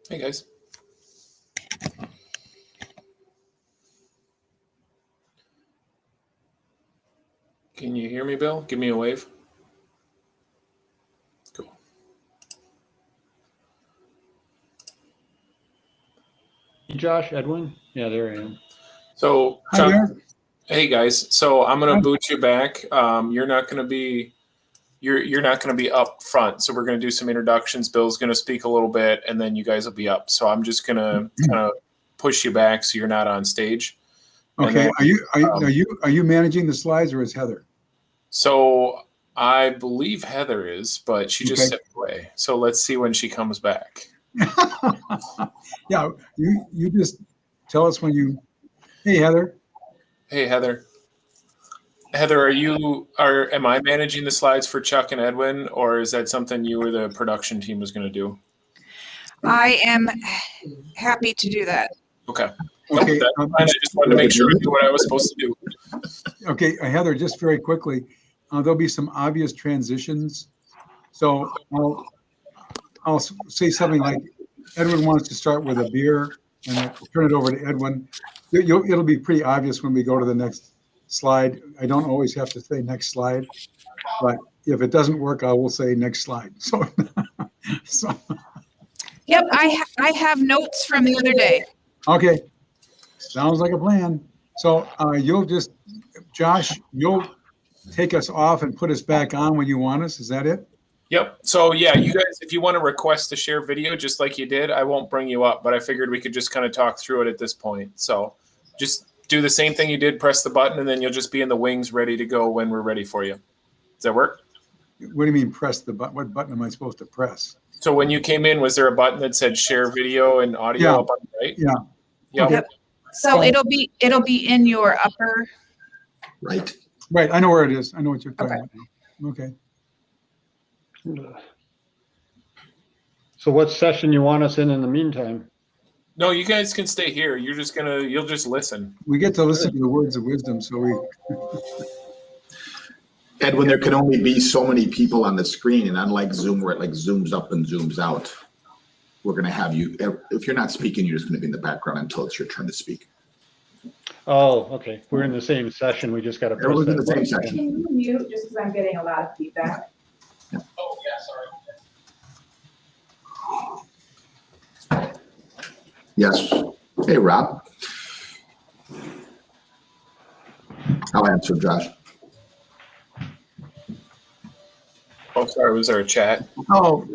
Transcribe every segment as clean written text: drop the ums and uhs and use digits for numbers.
Hey guys. Can you hear me, Bill? Give me a wave. Cool. Josh, Edwin? Yeah, there I am. So, Hi Chuck, there. hey guys. So I'm gonna Hi. boot you back. You're not gonna be you're not gonna be up front. So we're gonna do some introductions. Bill's gonna speak a little bit, and then you guys will be up. So I'm just gonna kind of push you back so you're not on stage. And Okay, then, are you managing the slides or is Heather? So I believe Heather is, but she just Okay. stepped away. So let's see when she comes back. Yeah, you just tell us when you. Hey Heather. Hey Heather. Heather, am I managing the slides for Chuck and Edwin, or is that something you or the production team was going to do? I am happy to do that. Okay. Okay. Nope, that's fine. I just wanted to make sure I knew what I was supposed to do. Okay, Heather, just very quickly, there'll be some obvious transitions. So I'll say something like Edwin wants to start with a beer and I'll turn it over to Edwin. It'll be pretty obvious when we go to the next slide. I don't always have to say next slide, but if it doesn't work, I will say next slide. So Yep, I have notes from the other day. okay, sounds like a plan. So Josh, you'll take us off and put us back on when you want us. Is that it? Yep. So yeah, you guys, if you want to request to share video just like you did, I won't bring you up, but I figured we could just kind of talk through it at this point. So just do the same thing you did, press the button, and then you'll just be in the wings ready to go when we're ready for you. Does that work? What do you mean press the button? What button am I supposed to press? So when you came in, was there a button that said share video and audio Yeah. up on the right? Yeah. Yep. Okay. So it'll be in your upper. Right. Right. I know where it is. I know what you're talking about now. Okay. So what session you want us in the meantime? No, you guys can stay here. You'll just listen. We get to listen to the words of wisdom. So Edwin, there can only be so many people on the screen, and unlike Zoom, where it like zooms up and zooms out, we're going to have you. If you're not speaking, you're just going to be in the background until it's your turn to speak. Oh, okay. We're in the same session. We just got to press Everyone's in that the same button. section. Can you mute just because I'm getting a lot of feedback? Oh yeah, sorry. Yes. Hey, Rob. I'll answer, Josh. Oh, sorry. Was there a chat? oh,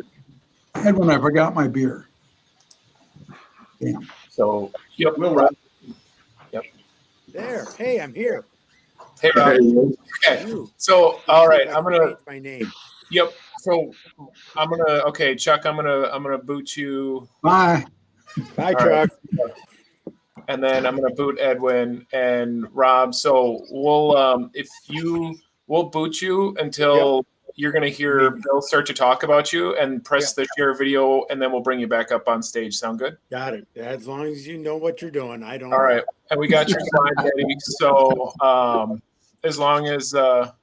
Edwin, I forgot my beer. Damn. So yep. Rob. Yep. There. Hey, I'm here. Hey Rob. Okay. So all right, I'm gonna change my name. Yep. So I'm gonna okay, Chuck. I'm gonna boot you. Bye. Bye, All Chuck. right. And then I'm gonna boot Edwin and Rob. So we'll boot you until you're gonna hear Bill start to talk about you and press the share video, and then we'll bring you back up on stage. Sound good? Got it. As long as you know what you're doing. I don't. All right. And we got your slide ready. So as long as well,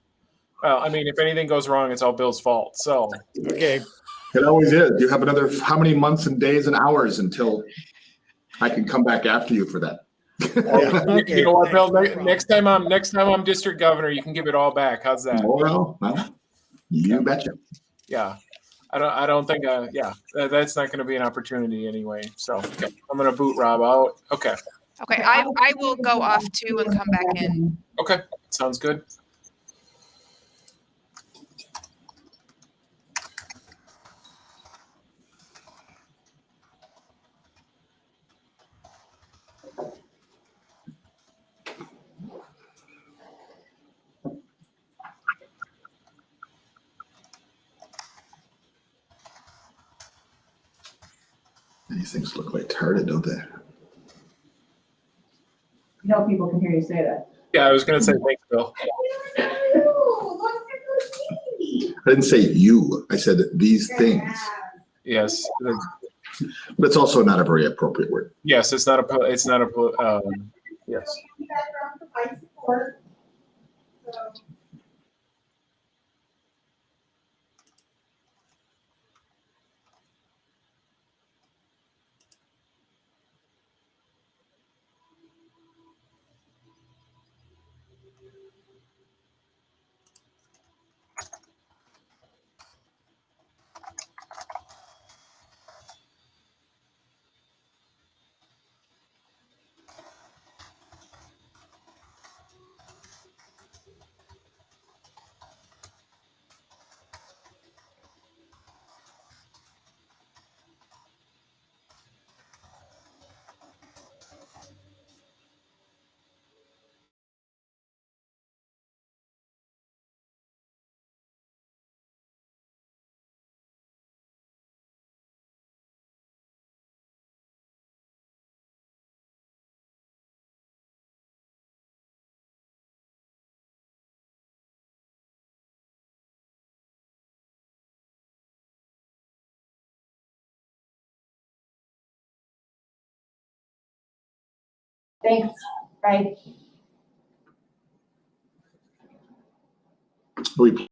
I mean, if anything goes wrong, it's all Bill's fault. So Okay. It always is. You have another how many months and days and hours until I can come back after you for that? You know what, Bill? Thanks, Next time I'm district governor, you can give it all back. How's that? Well, you betcha. Yeah. I don't think that's not going to be an opportunity anyway. So okay. I'm going to boot Rob out. Okay. Okay, I will go off too and come back in. Okay. Sounds good. These things look like retarded, don't they? No people can hear you say that. Yeah, I was going to say thanks, Bill. I didn't say you. I said these things. Yes. But it's also not a very appropriate word. Yes, it's not a, yes. Thanks, bye. We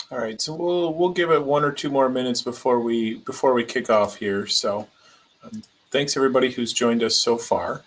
All right, so we'll give it 1 or 2 more minutes before we kick off here. So, thanks everybody who's joined us so far.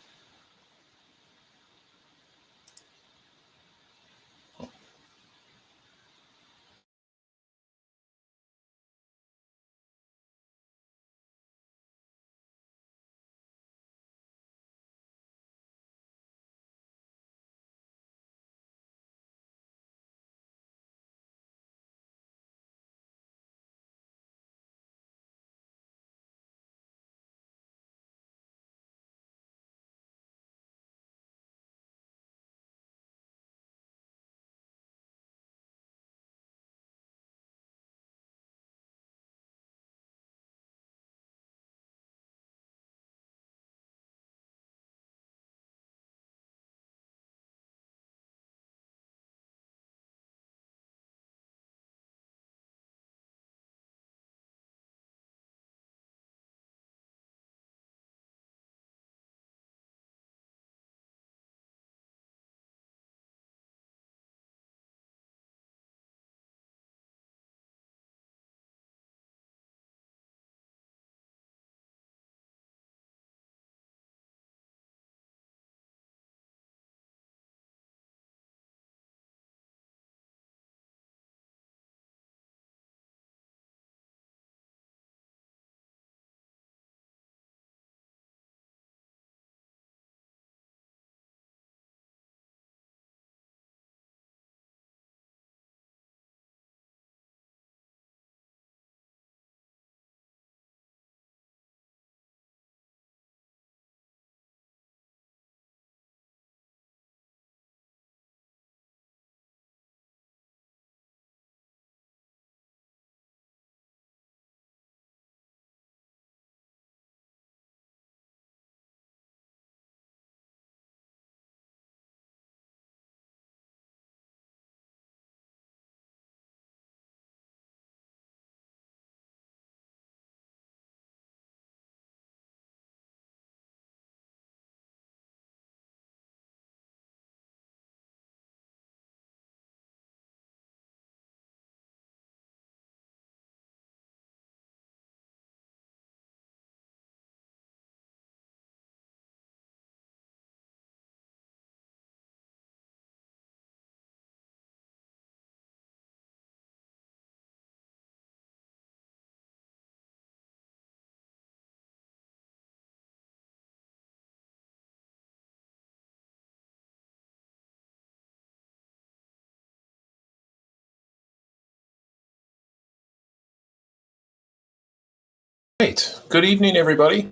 Right. Good evening, everybody.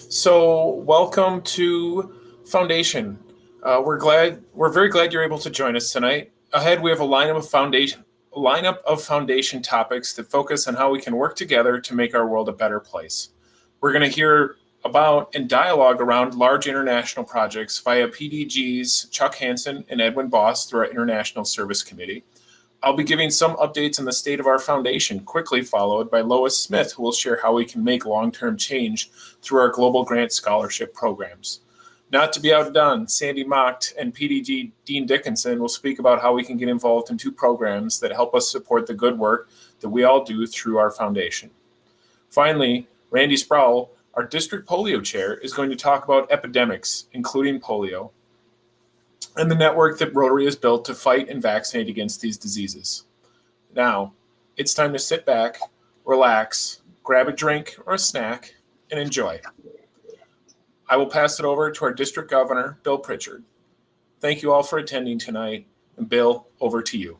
So, welcome to Foundation. We're very glad you're able to join us tonight. Ahead, we have a lineup of foundation topics that focus on how we can work together to make our world a better place. We're going to hear about and dialogue around large international projects via PDG's Chuck Hansen and Edwin Boss through our International Service Committee. I'll be giving some updates on the state of our foundation, quickly followed by Lois Smith, who will share how we can make long-term change through our Global Grant Scholarship programs. Not to be outdone, Sandy Mocht and PDG Dean Dickinson will speak about how we can get involved in two programs that help us support the good work that we all do through our foundation. Finally, Randy Sproul, our district polio chair, is going to talk about epidemics, including polio, and the network that Rotary has built to fight and vaccinate against these diseases. Now, it's time to sit back, relax, grab a drink or a snack, and enjoy. I will pass it over to our district governor, Bill Pritchard. Thank you all for attending tonight. And Bill, over to you.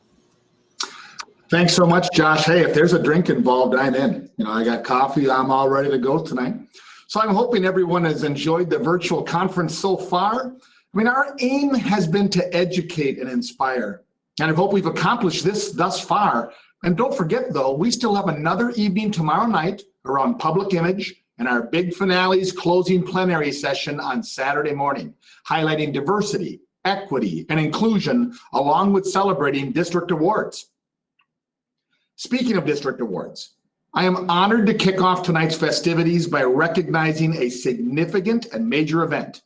Thanks so much, Josh. Hey, if there's a drink involved, I'm in. I got coffee. I'm all ready to go tonight. So I'm hoping everyone has enjoyed the virtual conference so far. Our aim has been to educate and inspire. And I hope we've accomplished this thus far. And don't forget, though, we still have another evening tomorrow night around public image and our big finale's closing plenary session on Saturday morning, highlighting diversity, equity, and inclusion, along with celebrating district awards. Speaking of district awards, I am honored to kick off tonight's festivities by recognizing a significant and major event,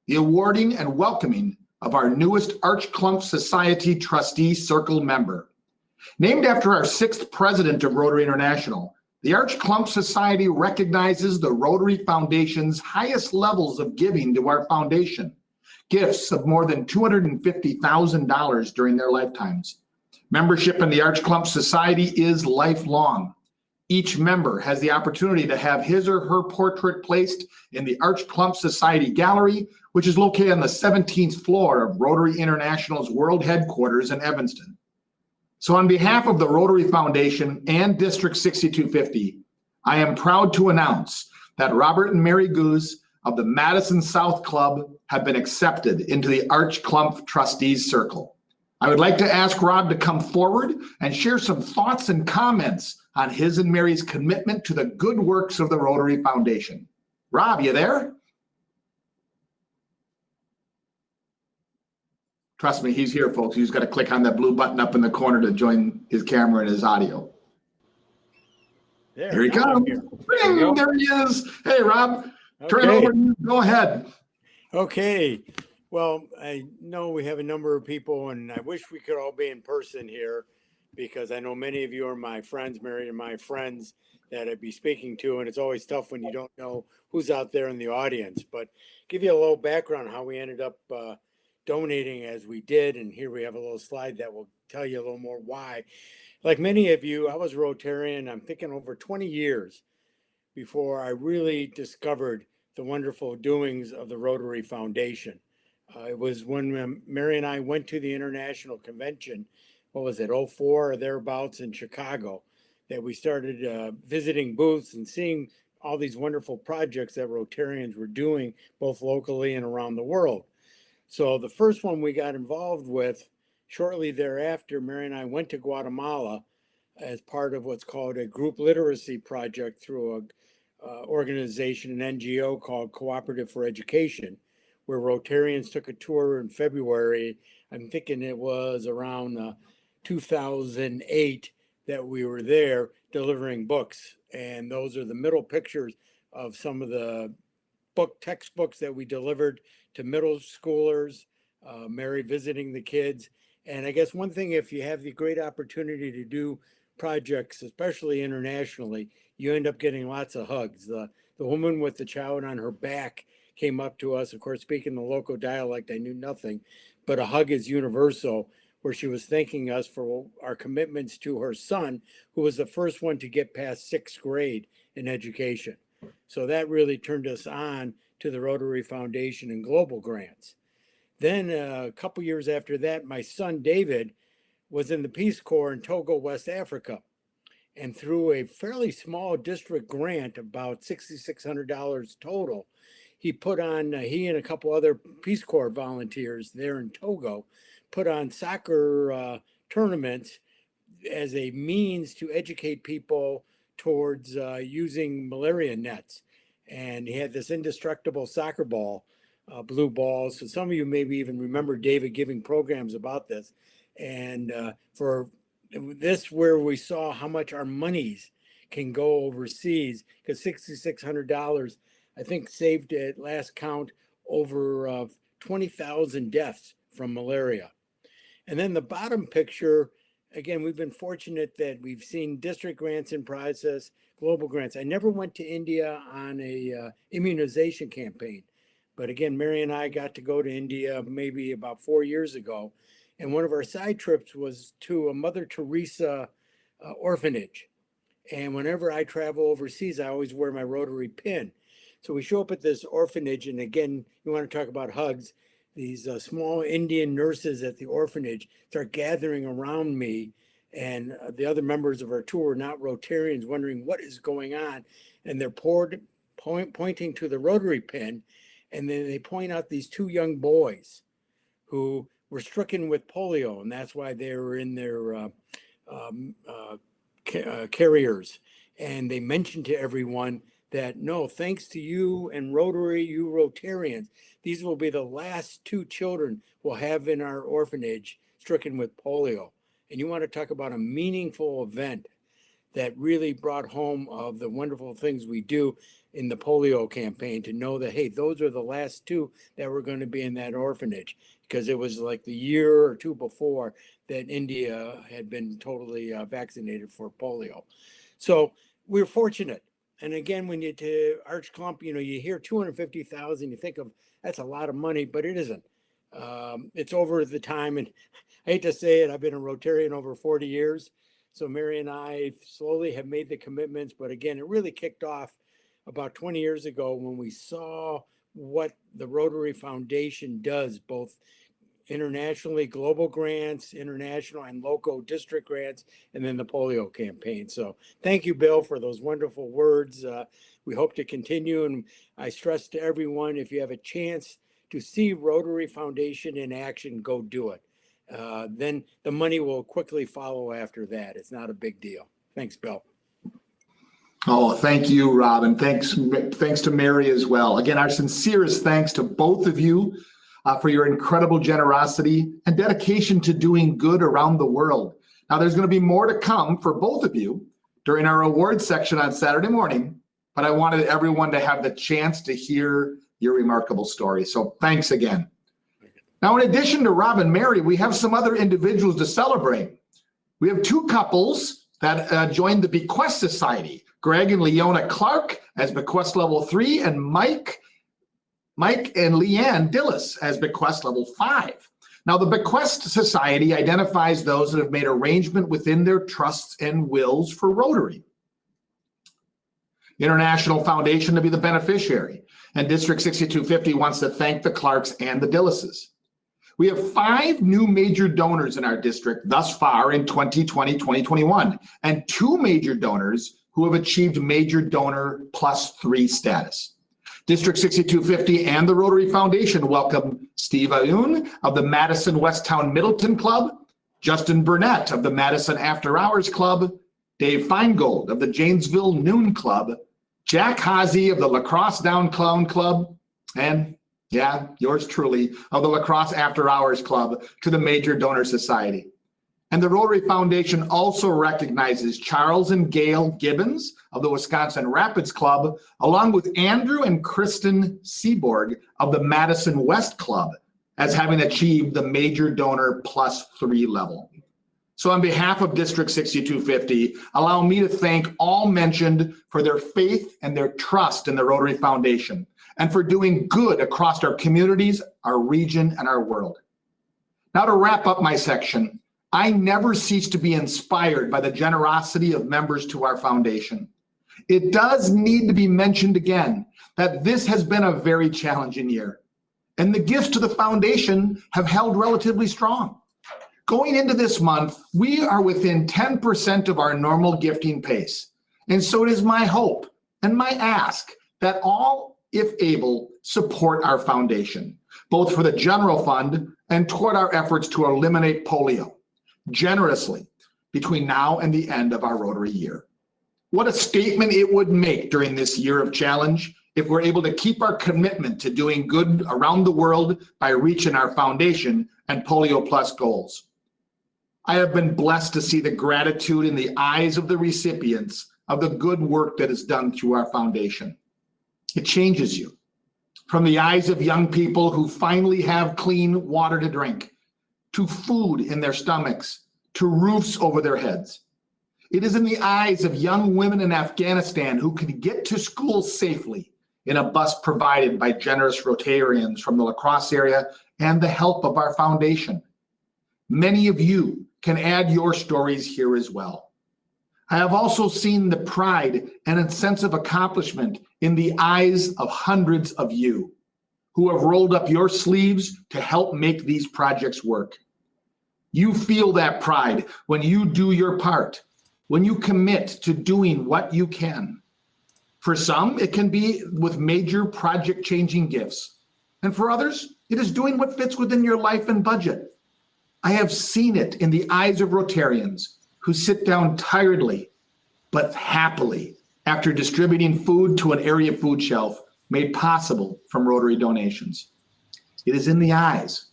the awarding and welcoming of our newest Arch Clump Society Trustee Circle member. Named after our 6th president of Rotary International, the Arch Clump Society recognizes the Rotary Foundation's highest levels of giving to our foundation, gifts of more than $250,000 during their lifetimes. Membership in the Arch Clump Society is lifelong. Each member has the opportunity to have his or her portrait placed in the Arch Clump Society Gallery, which is located on the 17th floor of Rotary International's world headquarters in Evanston. So on behalf of the Rotary Foundation and District 6250, I am proud to announce that Robert and Mary Goose of the Madison South Club have been accepted into the Arch Clump Trustees Circle. I would like to ask Rob to come forward and share some thoughts and comments on his and Mary's commitment to the good works of the Rotary Foundation. Rob, you there? Trust me, he's here, folks. He's got to click on that blue button up in the corner to join his camera and his audio. There he comes. There he is. Hey, Rob, turn it over to you. Go ahead. Okay. Well, I know we have a number of people, and I wish we could all be in person here, because I know many of you are my friends, Mary and my friends that I'd be speaking to, and it's always tough when you don't know who's out there in the audience. But give you a little background how we ended up donating as we did, and here we have a little slide that will tell you a little more why. Like many of you, I was Rotarian, I'm thinking over 20 years before I really discovered the wonderful doings of the Rotary Foundation. It was when Mary and I went to the International Convention, what was it, 04 or thereabouts in Chicago, that we started visiting booths and seeing all these wonderful projects that Rotarians were doing, both locally and around the world. So the first one we got involved with, shortly thereafter, Mary and I went to Guatemala as part of what's called a group literacy project through a organization, an NGO called Cooperative for Education, where Rotarians took a tour in February. I'm thinking it was around 2008 that we were there delivering books. And those are the middle pictures of some of the textbooks that we delivered to middle schoolers, Mary visiting the kids. And I guess one thing, if you have the great opportunity to do projects, especially internationally, you end up getting lots of hugs. The woman with the child on her back came up to us, of course, speaking the local dialect, I knew nothing, but a hug is universal, where she was thanking us for our commitments to her son, who was the first one to get past 6th grade in education. So that really turned us on to the Rotary Foundation and global grants. Then a couple years after that, my son David was in the Peace Corps in Togo, West Africa. And through a fairly small district grant, about $6,600 total, he put on, he and a couple other Peace Corps volunteers there in Togo, put on soccer tournaments as a means to educate people towards using malaria nets. And he had this indestructible soccer ball, blue balls. So some of you maybe even remember David giving programs about this. And for this, where we saw how much our monies can go overseas, because $6,600, I think, saved at last count over 20,000 deaths from malaria. And then the bottom picture, again, we've been fortunate that we've seen district grants in process, global grants. I never went to India on a immunization campaign. But again, Mary and I got to go to India maybe about 4 years ago. And one of our side trips was to a Mother Teresa orphanage. And whenever I travel overseas, I always wear my Rotary pin. So we show up at this orphanage, and again, you want to talk about hugs. These small Indian nurses at the orphanage start gathering around me, and the other members of our tour, not Rotarians, wondering what is going on. And they're pointing to the Rotary pin, and then they point out these two young boys who were stricken with polio, and that's why they were in their carriers. And they mentioned to everyone that, no, thanks to you and Rotary, you Rotarians, these will be the last two children we'll have in our orphanage stricken with polio. And you want to talk about a meaningful event that really brought home of the wonderful things we do in the polio campaign, to know that, hey, those are the last two that were going to be in that orphanage, because it was like the year or two before that India had been totally vaccinated for polio. So we're fortunate. And again, when you to Arch Clump, you hear 250,000, you think of, that's a lot of money, but it isn't. It's over the time, and I hate to say it, I've been a Rotarian over 40 years. So Mary and I slowly have made the commitments, but again, it really kicked off about 20 years ago when we saw what the Rotary Foundation does, both internationally, global grants, international and local district grants, and then the polio campaign. So thank you, Bill, for those wonderful words. We hope to continue. And I stress to everyone, if you have a chance to see Rotary Foundation in action, go do it. Then the money will quickly follow after that. It's not a big deal. Thanks, Bill. Oh, thank you, Robin. Thanks to Mary as well. Again, our sincerest thanks to both of you for your incredible generosity and dedication to doing good around the world. Now, there's going to be more to come for both of you during our awards section on Saturday morning, but I wanted everyone to have the chance to hear your remarkable story. So thanks again. Now, in addition to Rob and Mary, we have some other individuals to celebrate. We have two couples that joined the Bequest Society, Greg and Leona Clark as Bequest Level 3, and Mike and Leanne Dillis as Bequest Level 5. Now, the Bequest Society identifies those that have made arrangement within their trusts and wills for Rotary. International Foundation to be the beneficiary, and District 6250 wants to thank the Clarks and the Dillises. We have 5 new major donors in our district thus far in 2020-2021, and 2 major donors who have achieved Major Donor +3 status. District 6250 and the Rotary Foundation welcome Steve Aoun of the Madison Westtown Middleton Club, Justin Burnett of the Madison After Hours Club, Dave Feingold of the Janesville Noon Club, Jack Hazy of the Lacrosse Downtown Club, and yeah, yours truly, of the Lacrosse After Hours Club to the Major Donor Society. And the Rotary Foundation also recognizes Charles and Gail Gibbons of the Wisconsin Rapids Club, along with Andrew and Kristen Seaborg of the Madison West Club, as having achieved the Major Donor +3 level. So on behalf of District 6250, allow me to thank all mentioned for their faith and their trust in the Rotary Foundation, and for doing good across our communities, our region, and our world. Now, to wrap up my section, I never cease to be inspired by the generosity of members to our foundation. It does need to be mentioned again that this has been a very challenging year, and the gifts to the foundation have held relatively strong. Going into this month, we are within 10% of our normal gifting pace. And so it is my hope and my ask that all, if able, support our foundation, both for the general fund and toward our efforts to eliminate polio generously between now and the end of our Rotary year. What a statement it would make during this year of challenge if we're able to keep our commitment to doing good around the world by reaching our foundation and Polio Plus goals. I have been blessed to see the gratitude in the eyes of the recipients of the good work that is done through our foundation. It changes you. From the eyes of young people who finally have clean water to drink, to food in their stomachs, to roofs over their heads. It is in the eyes of young women in Afghanistan who can get to school safely in a bus provided by generous Rotarians from the La Crosse area and the help of our foundation. Many of you can add your stories here as well. I have also seen the pride and a sense of accomplishment in the eyes of hundreds of you who have rolled up your sleeves to help make these projects work. You feel that pride when you do your part, when you commit to doing what you can. For some, it can be with major project-changing gifts. And for others, it is doing what fits within your life and budget. I have seen it in the eyes of Rotarians who sit down tiredly, but happily, after distributing food to an area food shelf made possible from Rotary donations. It is in the eyes.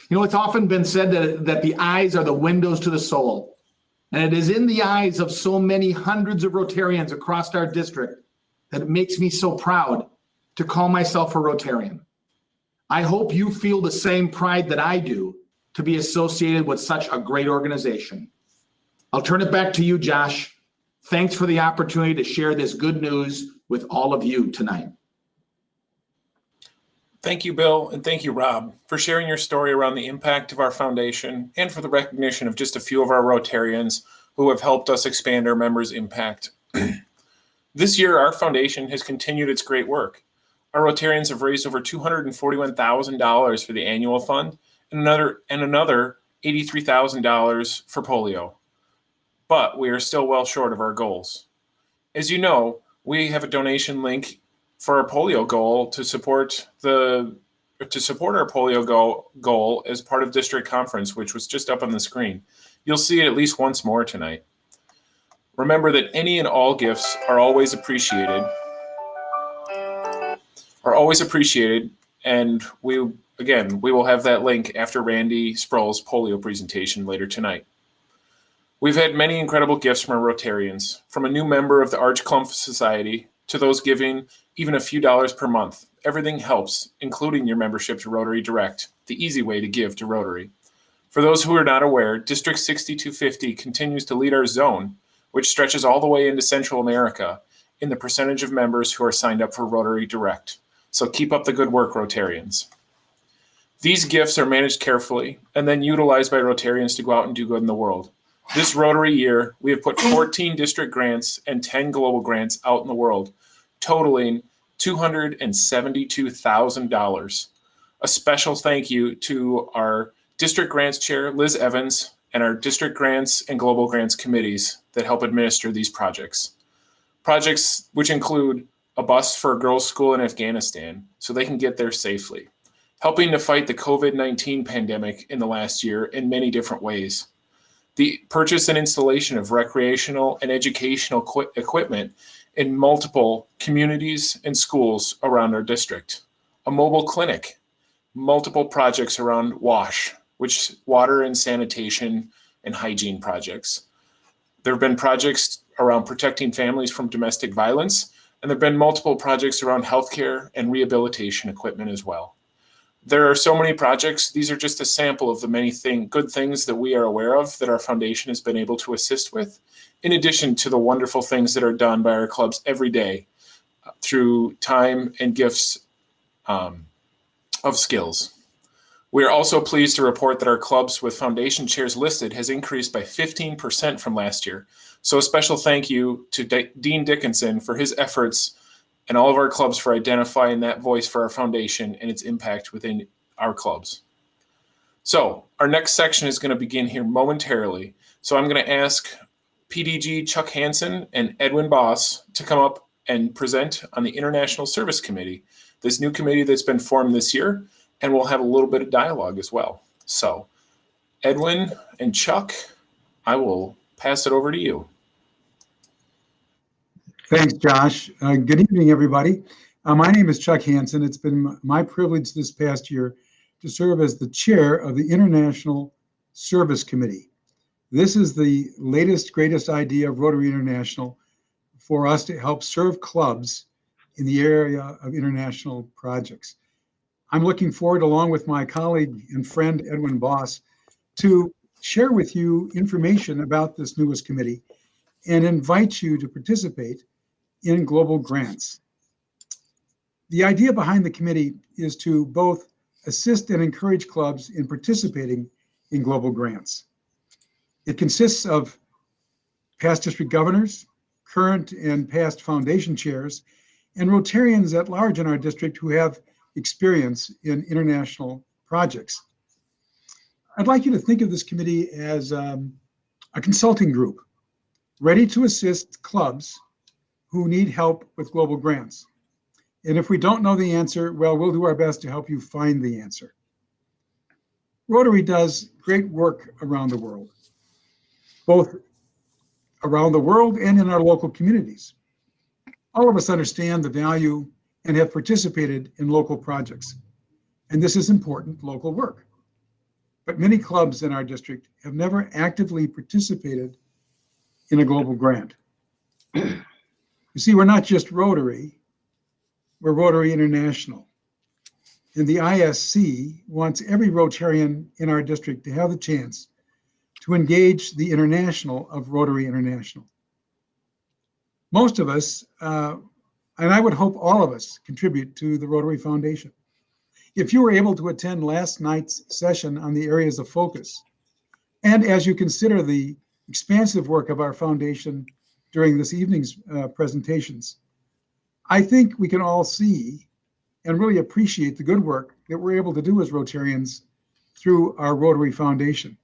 You know, it's often been said that the eyes are the windows to the soul. And it is in the eyes of so many hundreds of Rotarians across our district that it makes me so proud to call myself a Rotarian. I hope you feel the same pride that I do to be associated with such a great organization. I'll turn it back to you, Josh. Thanks for the opportunity to share this good news with all of you tonight. Thank you, Bill, and thank you, Rob, for sharing your story around the impact of our foundation and for the recognition of just a few of our Rotarians who have helped us expand our members' impact. This year, our foundation has continued its great work. Our Rotarians have raised over $241,000 for the annual fund and another $83,000 for polio. But we are still well short of our goals. As you know, we have a donation link for our polio goal to support our polio goal as part of district conference, which was just up on the screen. You'll see it at least once more tonight. Remember that any and all gifts are always appreciated. And we will have that link after Randy Sproul's polio presentation later tonight. We've had many incredible gifts from our Rotarians, from a new member of the Arch Clump Society to those giving even a few dollars per month. Everything helps, including your membership to Rotary Direct, the easy way to give to Rotary. For those who are not aware, District 6250 continues to lead our zone, which stretches all the way into Central America, in the percentage of members who are signed up for Rotary Direct. So keep up the good work, Rotarians. These gifts are managed carefully and then utilized by Rotarians to go out and do good in the world. This Rotary year, we have put 14 district grants and 10 global grants out in the world, totaling $272,000. A special thank you to our district grants chair, Liz Evans, and our district grants and global grants committees that help administer these projects. Projects which include a bus for a girls' school in Afghanistan so they can get there safely, helping to fight the COVID-19 pandemic in the last year in many different ways. The purchase and installation of recreational and educational equipment in multiple communities and schools around our district. A mobile clinic, multiple projects around WASH, which water and sanitation and hygiene projects. There have been projects around protecting families from domestic violence, and there have been multiple projects around healthcare and rehabilitation equipment as well. There are so many projects. These are just a sample of the many good things that we are aware of that our foundation has been able to assist with, in addition to the wonderful things that are done by our clubs every day through time and gifts of skills. We are also pleased to report that our clubs with foundation chairs listed has increased by 15% from last year. So a special thank you to Dean Dickinson for his efforts and all of our clubs for identifying that voice for our foundation and its impact within our clubs. So our next section is going to begin here momentarily. So I'm going to ask PDG Chuck Hansen and Edwin Boss to come up and present on the International Service Committee, this new committee that's been formed this year, and we'll have a little bit of dialogue as well. So Edwin and Chuck, I will pass it over to you. Thanks, Josh. Good evening, everybody. My name is Chuck Hansen. It's been my privilege this past year to serve as the chair of the International Service Committee. This is the latest, greatest idea of Rotary International for us to help serve clubs in the area of international projects. I'm looking forward, along with my colleague and friend Edwin Boss, to share with you information about this newest committee and invite you to participate in global grants. The idea behind the committee is to both assist and encourage clubs in participating in global grants. It consists of past district governors, current and past foundation chairs, and Rotarians at large in our district who have experience in international projects. I'd like you to think of this committee as a consulting group ready to assist clubs who need help with global grants. And if we don't know the answer, well, we'll do our best to help you find the answer. Rotary does great work around the world, both around the world and in our local communities. All of us understand the value and have participated in local projects. And this is important local work. But many clubs in our district have never actively participated in a global grant. You see, we're not just Rotary, we're Rotary International. And the ISC wants every Rotarian in our district to have the chance to engage the international of Rotary International. Most of us, and I would hope all of us, contribute to the Rotary Foundation. If you were able to attend last night's session on the areas of focus, and as you consider the expansive work of our foundation during this evening's presentations, I think we can all see and really appreciate the good work that we're able to do as Rotarians through our Rotary Foundation.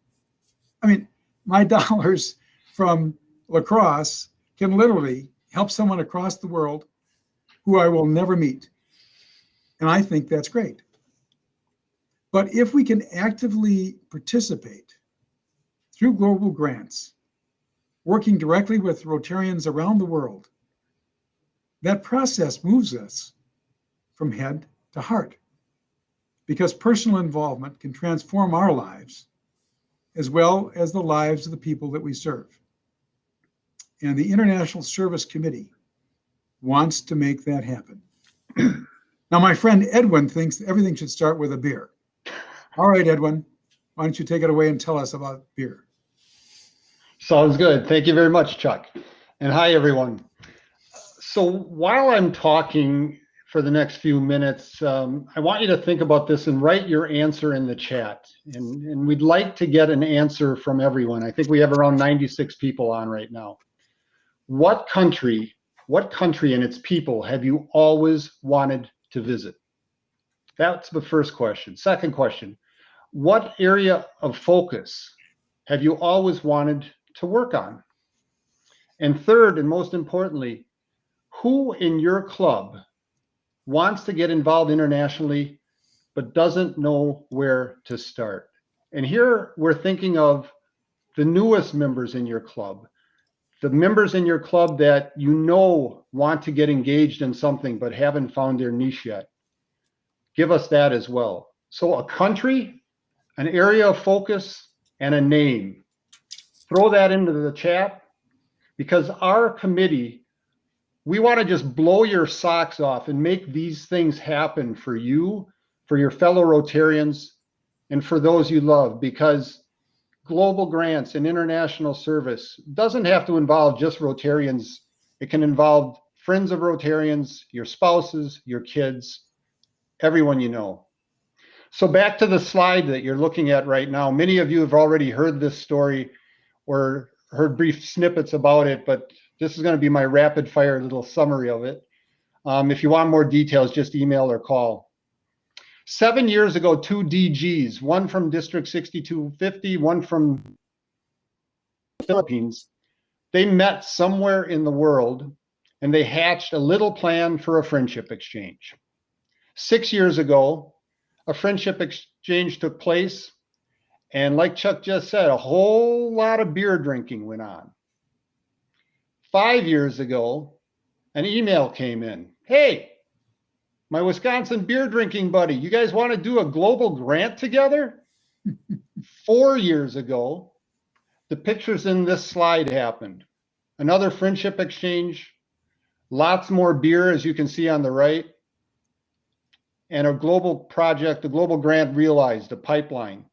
I mean, my dollars from lacrosse can literally help someone across the world who I will never meet. And I think that's great. But if we can actively participate through global grants, working directly with Rotarians around the world, that process moves us from head to heart, because personal involvement can transform our lives as well as the lives of the people that we serve. And the International Service Committee wants to make that happen. Now, my friend Edwin thinks everything should start with a beer. All right, Edwin, why don't you take it away and tell us about beer? Sounds good. Thank you very much, Chuck. And hi, everyone. So while I'm talking for the next few minutes, I want you to think about this and write your answer in the chat. And we'd like to get an answer from everyone. I think we have around 96 people on right now. What country and its people have you always wanted to visit? That's the first question. Second question, what area of focus have you always wanted to work on? And third, and most importantly, who in your club wants to get involved internationally but doesn't know where to start? And here we're thinking of the newest members in your club, the members in your club that you know want to get engaged in something but haven't found their niche yet. Give us that as well. So a country, an area of focus, and a name. Throw that into the chat, because our committee, we want to just blow your socks off and make these things happen for you, for your fellow Rotarians, and for those you love, because global grants and international service doesn't have to involve just Rotarians. It can involve friends of Rotarians, your spouses, your kids, everyone you know. So back to the slide that you're looking at right now. Many of you have already heard this story or heard brief snippets about it, but this is going to be my rapid fire little summary of it. If you want more details, just email or call. 7 years ago, 2 DGs, one from District 6250, one from the Philippines, they met somewhere in the world and they hatched a little plan for a friendship exchange. 6 years ago, a friendship exchange took place. And like Chuck just said, a whole lot of beer drinking went on. 5 years ago, an email came in. Hey, my Wisconsin beer drinking buddy, you guys want to do a global grant together? 4 years ago, the pictures in this slide happened. Another friendship exchange, lots more beer, as you can see on the right, and a global project, a global grant realized, a pipeline.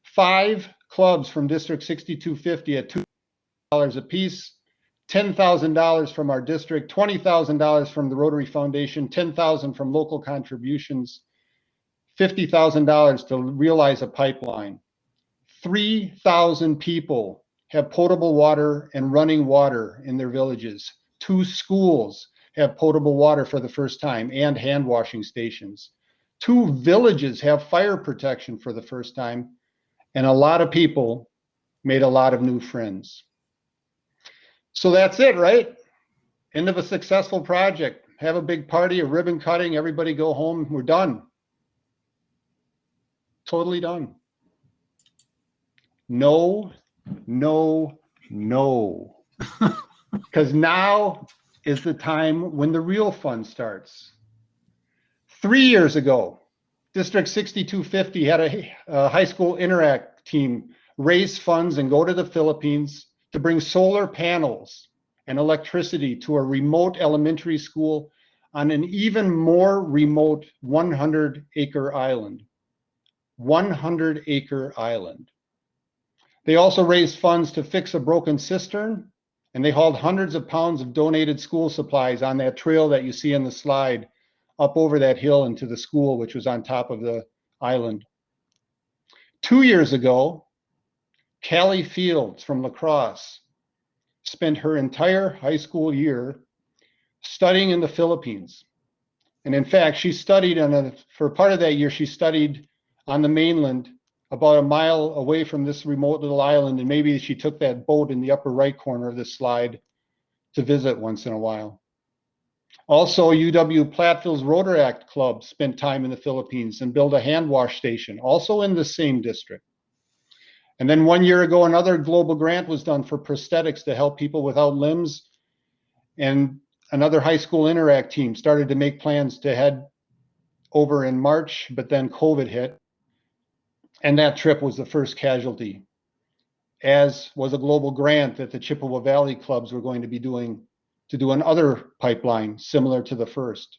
5 clubs from District 6250 at $2 a piece, $10,000 from our district, $20,000 from the Rotary Foundation, $10,000 from local contributions, $50,000 to realize a pipeline. 3,000 people have potable water and running water in their villages. 2 schools have potable water for the first time and hand washing stations. 2 villages have fire protection for the first time. And a lot of people made a lot of new friends. So that's it, right? End of a successful project. Have a big party, a ribbon cutting, everybody go home. We're done. Totally done. No, no, no. Because now is the time when the real fun starts. 3 years ago, District 6250 had a high school interact team raise funds and go to the Philippines to bring solar panels and electricity to a remote elementary school on an even more remote 100-acre island. 100-acre island. They also raised funds to fix a broken cistern, and they hauled hundreds of pounds of donated school supplies on that trail that you see in the slide up over that hill into the school, which was on top of the island. 2 years ago, Callie Fields from La Crosse spent her entire high school year studying in the Philippines. And in fact, she studied for part of that year, she studied on the mainland about a mile away from this remote little island. And maybe she took that boat in the upper right corner of this slide to visit once in a while. Also, UW Platteville's Rotaract Club spent time in the Philippines and built a hand wash station, also in the same district. And then 1 year ago, another global grant was done for prosthetics to help people without limbs. And another high school interact team started to make plans to head over in March, but then COVID hit. And that trip was the first casualty, as was a global grant that the Chippewa Valley clubs were going to be doing to do another pipeline similar to the first.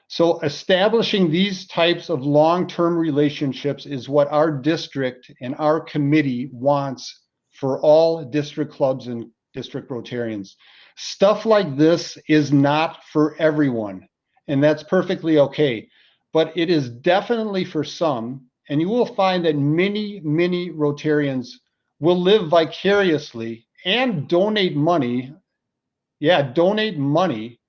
So establishing these types of long-term relationships is what our district and our committee wants for all district clubs and district Rotarians. Stuff like this is not for everyone, and that's perfectly okay, but it is definitely for some, and you will find that many, many Rotarians will live vicariously and donate money. Yeah, donate money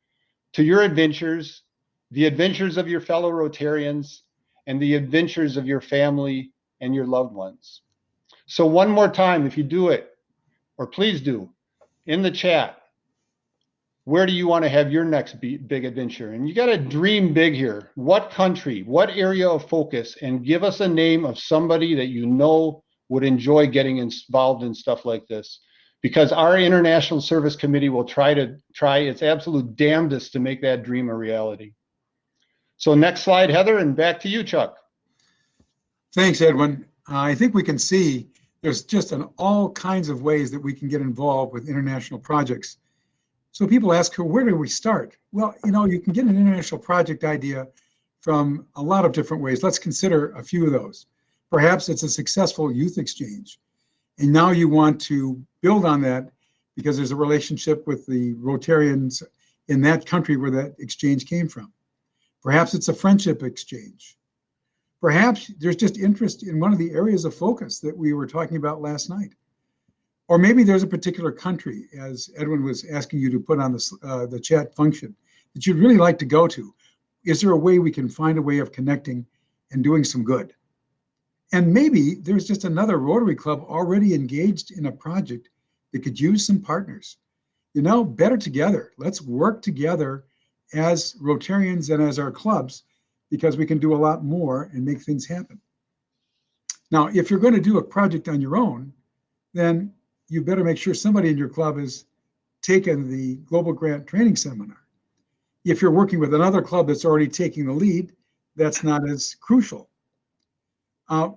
to your adventures, the adventures of your fellow Rotarians, and the adventures of your family and your loved ones. So one more time, if you do it, or please do, in the chat, where do you want to have your next big adventure? And you got to dream big here. What country, what area of focus, and give us a name of somebody that you know would enjoy getting involved in stuff like this. Because our International Service Committee will try its absolute damnedest to make that dream a reality. So next slide, Heather, and back to you, Chuck. Thanks, Edwin. I think we can see there's just all kinds of ways that we can get involved with international projects. So people ask, where do we start? Well, you can get an international project idea from a lot of different ways. Let's consider a few of those. Perhaps it's a successful youth exchange, and now you want to build on that because there's a relationship with the Rotarians in that country where that exchange came from. Perhaps it's a friendship exchange. Perhaps there's just interest in one of the areas of focus that we were talking about last night. Or maybe there's a particular country, as Edwin was asking you to put on the chat function, that you'd really like to go to. is there a way we can find a way of connecting and doing some good? And maybe there's just another Rotary Club already engaged in a project that could use some partners. You know, better together. Let's work together as Rotarians and as our clubs, because we can do a lot more and make things happen. Now, if you're going to do a project on your own, then you better make sure somebody in your club has taken the Global Grant Training Seminar. If you're working with another club that's already taking the lead, that's not as crucial.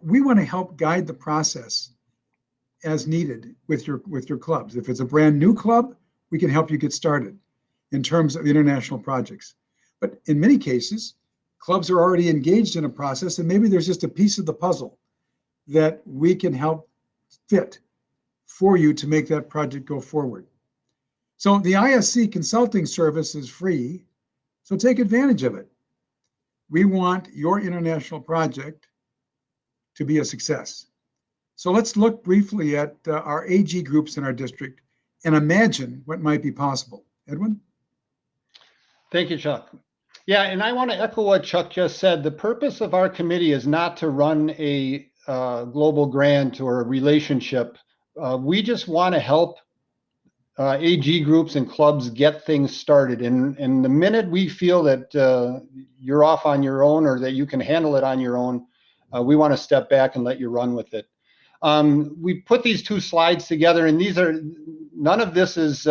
We want to help guide the process as needed with your clubs. If it's a brand new club, we can help you get started in terms of international projects. But in many cases, clubs are already engaged in a process, and maybe there's just a piece of the puzzle that we can help fit for you to make that project go forward. So the ISC consulting service is free, so take advantage of it. We want your international project to be a success. So let's look briefly at our AG groups in our district and imagine what might be possible. Edwin? Thank you, Chuck. Yeah, and I want to echo what Chuck just said. The purpose of our committee is not to run a global grant or a relationship. We just want to help AG groups and clubs get things started. And the minute we feel that you're off on your own or that you can handle it on your own, we want to step back and let you run with it. We put these two slides together, and none of this is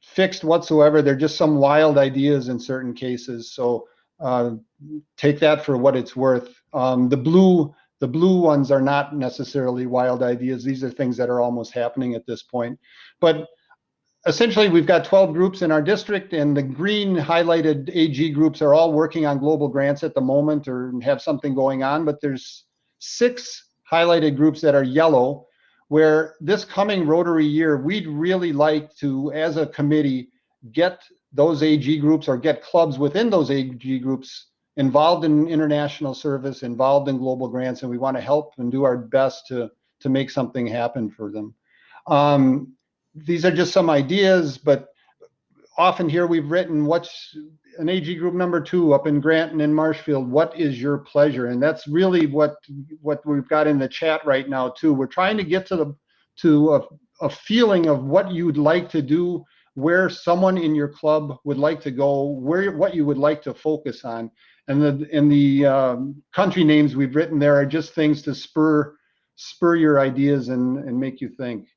fixed whatsoever. They're just some wild ideas in certain cases. So take that for what it's worth. The blue ones are not necessarily wild ideas. These are things that are almost happening at this point. But essentially, we've got 12 groups in our district, and the green highlighted AG groups are all working on global grants at the moment or have something going on. But there's 6 highlighted groups that are yellow, where this coming Rotary year, we'd really like to, as a committee, get those AG groups or get clubs within those AG groups involved in international service, involved in global grants, and we want to help and do our best to make something happen for them. These are just some ideas, but often here we've written, what's an AG group number 2 up in Granton and Marshfield, what is your pleasure? And that's really what we've got in the chat right now too. We're trying to get to a feeling of what you'd like to do, where someone in your club would like to go, what you would like to focus on. And the country names we've written there are just things to spur your ideas and make you think.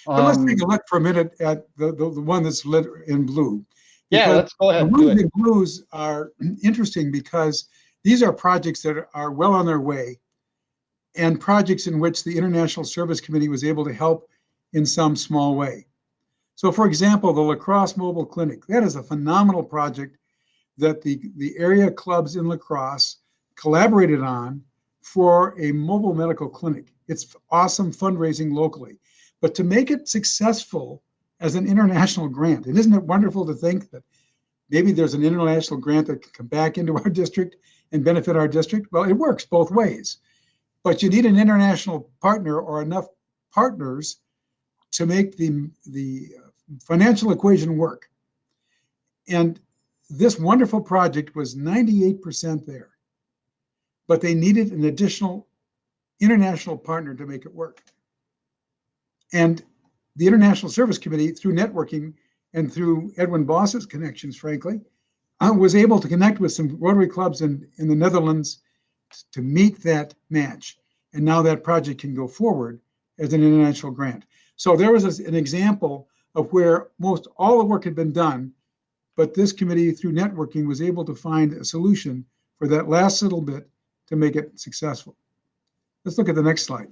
But let's take a look for a minute at the one that's lit in blue. Yeah, let's go ahead. The really big blues are interesting because these are projects that are well on their way, and projects in which the International Service Committee was able to help in some small way. So for example, the Lacrosse Mobile Clinic, that is a phenomenal project that the area clubs in Lacrosse collaborated on for a mobile medical clinic. It's awesome fundraising locally. But to make it successful as an international grant, and isn't it wonderful to think that maybe there's an international grant that can come back into our district and benefit our district? Well, it works both ways. But you need an international partner or enough partners to make the financial equation work. And this wonderful project was 98% there, but they needed an additional international partner to make it work. And the International Service Committee, through networking and through Edwin Boss's connections, frankly, was able to connect with some Rotary clubs in the Netherlands to meet that match. And now that project can go forward as an international grant. So there was an example of where most all the work had been done, but this committee, through networking, was able to find a solution for that last little bit to make it successful. Let's look at the next slide.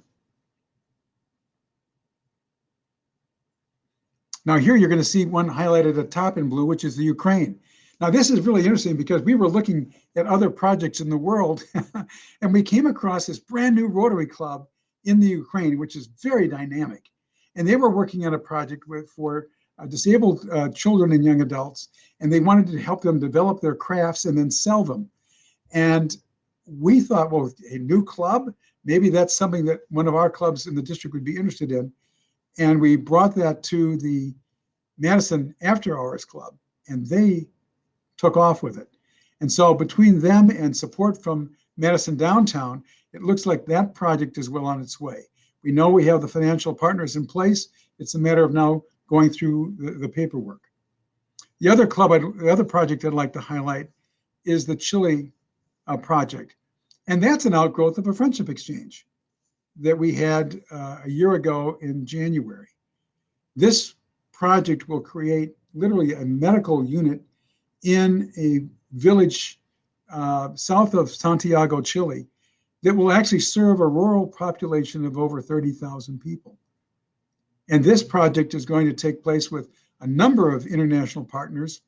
Now here you're going to see one highlighted at the top in blue, which is the Ukraine. Now this is really interesting because we were looking at other projects in the world and we came across this brand new Rotary Club in the Ukraine, which is very dynamic. And they were working on a project for disabled children and young adults, and they wanted to help them develop their crafts and then sell them. And we thought, well, a new club, maybe that's something that one of our clubs in the district would be interested in. And we brought that to the Madison After Hours Club, and they took off with it. And so between them and support from Madison Downtown, it looks like that project is well on its way. We know we have the financial partners in place. It's a matter of now going through the paperwork. The other project I'd like to highlight is the Chile project. And that's an outgrowth of a friendship exchange that we had a year ago in January. This project will create literally a medical unit in a village south of Santiago, Chile, that will actually serve a rural population of over 30,000 people. And this project is going to take place with a number of international partners,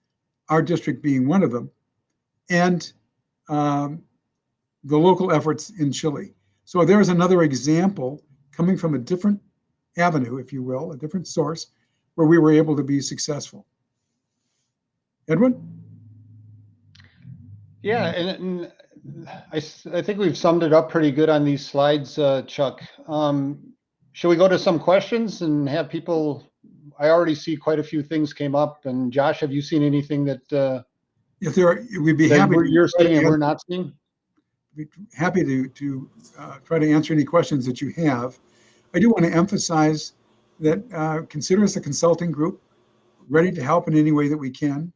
our district being one of them, and the local efforts in Chile. So there's another example coming from a different avenue, if you will, a different source, where we were able to be successful. Edwin? Yeah, and I think we've summed it up pretty good on these slides, Chuck. Shall we go to some questions and have people? I already see quite a few things came up. And Josh, have you seen anything that If there are, we'd be that happy. you're seeing and we're not seeing? Be happy to try to answer any questions that you have. I do want to emphasize that consider us a consulting group, ready to help in any way that we can.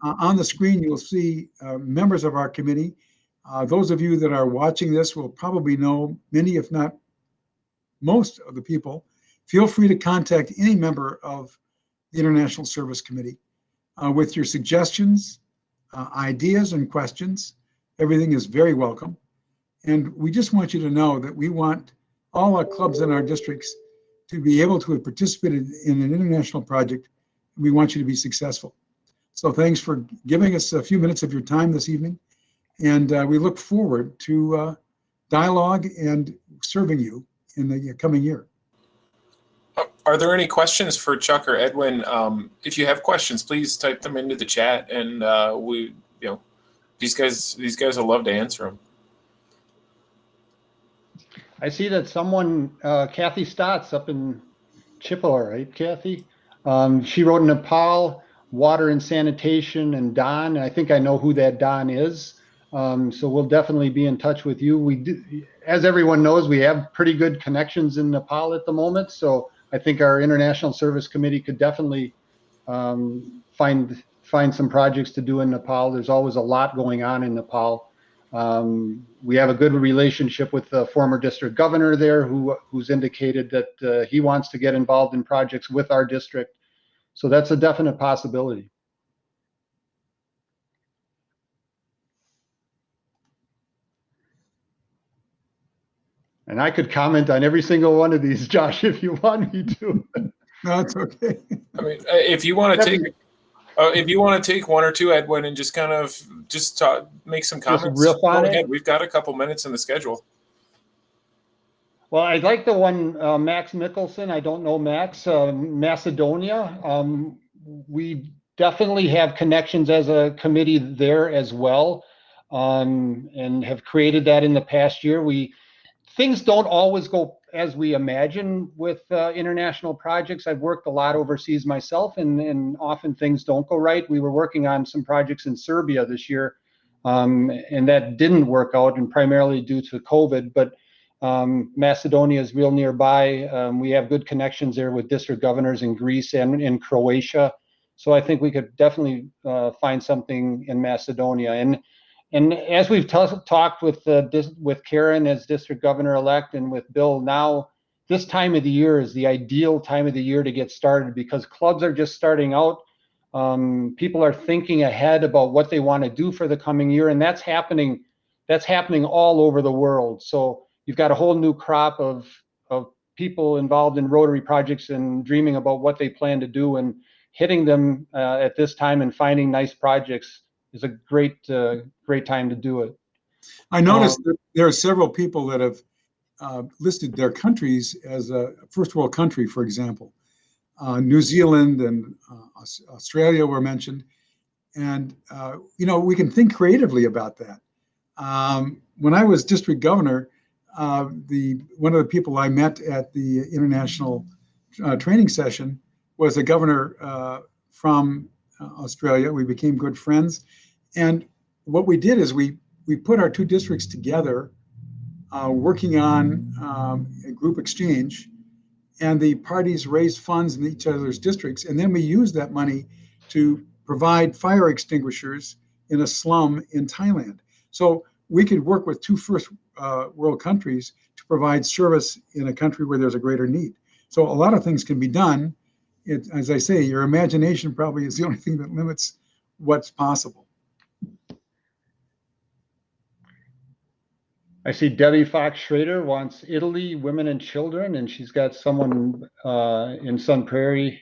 On the screen, you'll see members of our committee. Those of you that are watching this will probably know many, if not most, of the people. Feel free to contact any member of the International Service Committee with your suggestions, ideas, and questions. Everything is very welcome. And we just want you to know that we want all our clubs in our districts to be able to have participated in an international project. We want you to be successful. So thanks for giving us a few minutes of your time this evening. And we look forward to dialogue and serving you in the coming year. Are there any questions for Chuck or Edwin? If you have questions, please type them into the chat, and these guys will love to answer them. I see that someone, Kathy Stotts up in Chippewa, right, Kathy? She wrote Nepal, water and sanitation, and Don. I think I know who that Don is. So we'll definitely be in touch with you. We do, as everyone knows, we have pretty good connections in Nepal at the moment. So I think our International Service Committee could definitely find some projects to do in Nepal. There's always a lot going on in Nepal. We have a good relationship with the former district governor there, who's indicated that he wants to get involved in projects with our district. So that's a definite possibility. And I could comment on every single one of these, Josh, if you want me to. No, it's okay. I mean, if you want to take one or two, Edwin, and just kind of make some comments, riff on go ahead. it. We've got a couple minutes in the schedule. Well, I like the one, Max Mickelson. I don't know Max. Macedonia. We definitely have connections as a committee there as well, and have created that in the past year. Things don't always go as we imagine with international projects. I've worked a lot overseas myself, and often things don't go right. We were working on some projects in Serbia this year, and that didn't work out, and primarily due to COVID. But Macedonia is real nearby. We have good connections there with district governors in Greece and in Croatia. So I think we could definitely find something in Macedonia. And as we've talked with Karen as district governor-elect and with Bill now, this time of the year is the ideal time of the year to get started, because clubs are just starting out. People are thinking ahead about what they want to do for the coming year, and that's happening all over the world. So you've got a whole new crop of people involved in Rotary projects and dreaming about what they plan to do, and hitting them at this time and finding nice projects is a great time to do it. I noticed that there are several people that have listed their countries as a first world country, for example. New Zealand and Australia were mentioned. And, we can think creatively about that. When I was district governor, one of the people I met at the international training session was a governor from Australia. We became good friends. And what we did is we put our two districts together, working on a group exchange, and the parties raised funds in each other's districts, and then we used that money to provide fire extinguishers in a slum in Thailand. So we could work with two first world countries to provide service in a country where there's a greater need. So a lot of things can be done. As I say, your imagination probably is the only thing that limits what's possible. I see Debbie Fox Schrader wants Italy, women and children, and she's got someone in Sun Prairie.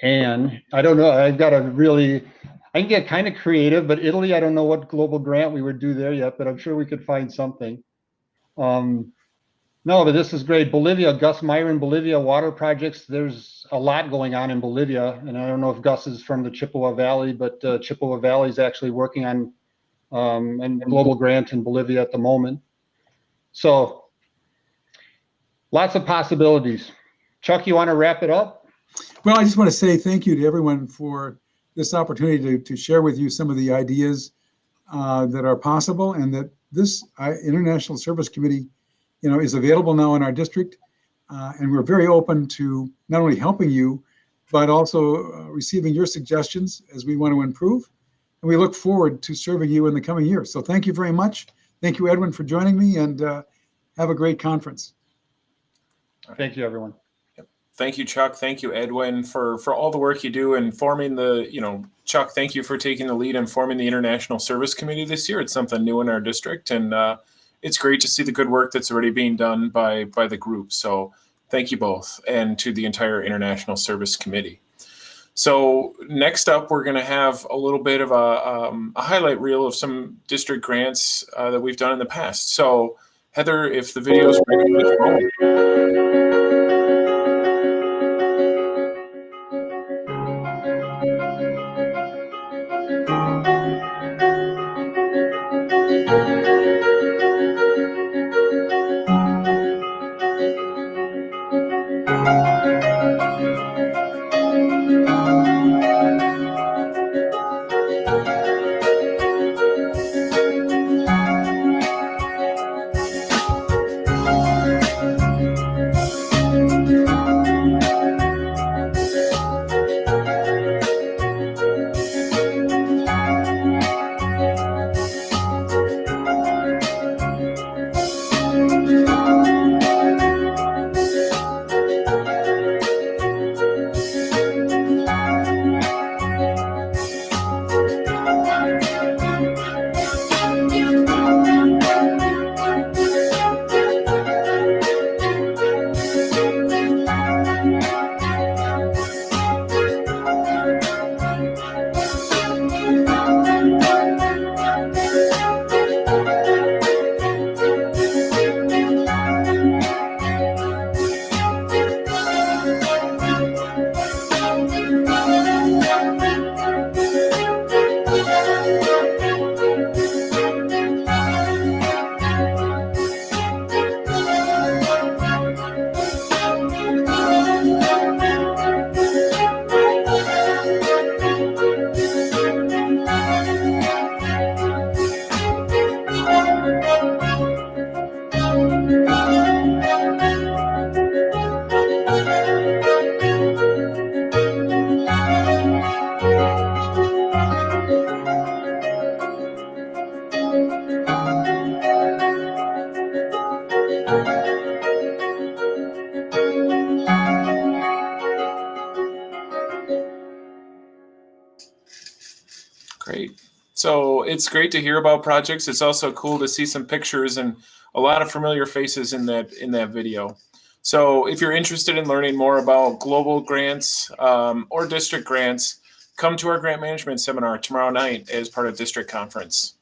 And I don't know, I can get kind of creative, but Italy, I don't know what global grant we would do there yet, but I'm sure we could find something. No, but this is great. Bolivia, Gus Myron, Bolivia water projects. There's a lot going on in Bolivia, and I don't know if Gus is from the Chippewa Valley, but Chippewa Valley is actually working on a global grant in Bolivia at the moment. So lots of possibilities. Chuck, you want to wrap it up? Well, I just want to say thank you to everyone for this opportunity to share with you some of the ideas that are possible, and that this International Service Committee, is available now in our district, and we're very open to not only helping you, but also receiving your suggestions as we want to improve. And we look forward to serving you in the coming years. So thank you very much. Thank you, Edwin, for joining me, and have a great conference. Thank you, everyone. Thank you, Chuck. Thank you, Edwin, for all the work you do in forming Chuck, thank you for taking the lead in forming the International Service Committee this year. It's something new in our district, and it's great to see the good work that's already being done by the group. So thank you both, and to the entire International Service Committee. So next up, we're going to have a little bit of a highlight reel of some district grants that we've done in the past. So Heather, if the video is ready, let's roll. Great. So it's great to hear about projects. It's also cool to see some pictures and a lot of familiar faces in that video. So if you're interested in learning more about global grants or district grants, come to our grant management seminar tomorrow night as part of district conference.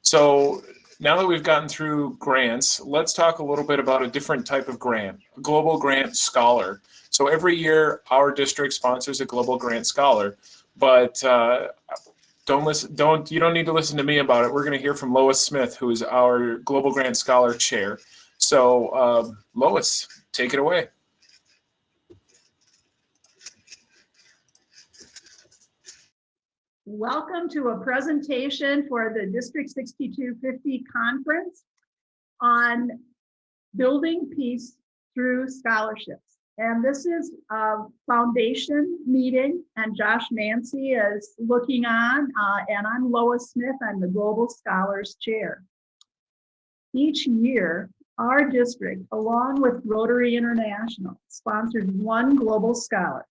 So now that we've gotten through grants, let's talk a little bit about a different type of grant, a global grant scholar. So every year our district sponsors a global grant scholar, but you don't need to listen to me about it. We're going to hear from Lois Smith, who is our Global Grant Scholar Chair. So Lois, take it away. Welcome to a presentation for the District 6250 Conference on building peace through scholarships. And this is a foundation meeting, and Josh Nancy is looking on, and I'm Lois Smith, I'm the Global Scholars Chair. Each year, our district, along with Rotary International, sponsors one Global Scholar.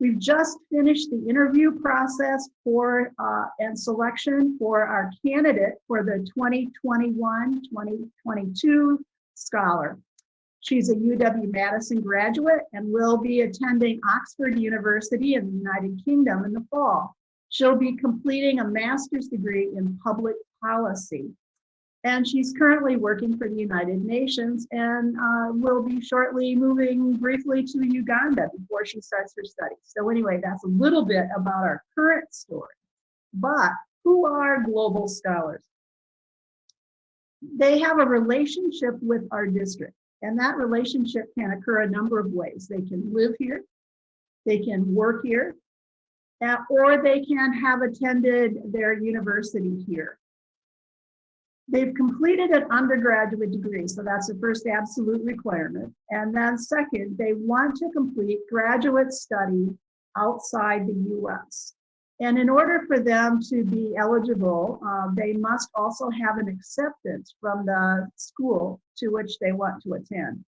We've just finished the interview process for and selection for our candidate for the 2021-2022 scholar. She's a UW-Madison graduate and will be attending Oxford University in the United Kingdom in the fall. She'll be completing a master's degree in public policy. And she's currently working for the United Nations and will be shortly moving briefly to Uganda before she starts her studies. So anyway, that's a little bit about our current story. But who are Global Scholars? They have a relationship with our district, and that relationship can occur a number of ways. They can live here, they can work here, or they can have attended their university here. They've completed an undergraduate degree, so that's the first absolute requirement. And then second, they want to complete graduate study outside the US. And in order for them to be eligible, they must also have an acceptance from the school to which they want to attend.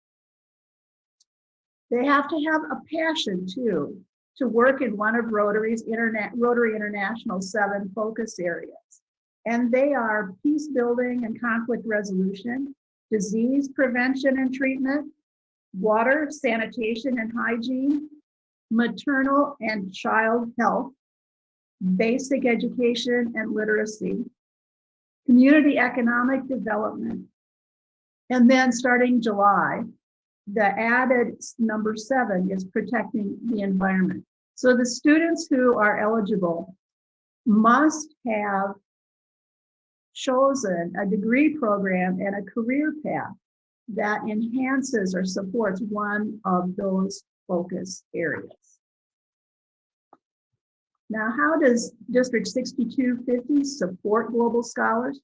They have to have a passion too, to work in one of Rotary International's 7 focus areas. And they are peace building and conflict resolution, disease prevention and treatment, water, sanitation and hygiene, maternal and child health, basic education and literacy, community economic development. And then starting July, the added number 7 is protecting the environment. So the students who are eligible must have chosen a degree program and a career path that enhances or supports one of those focus areas. Now, how does District 6250 support Global Scholars?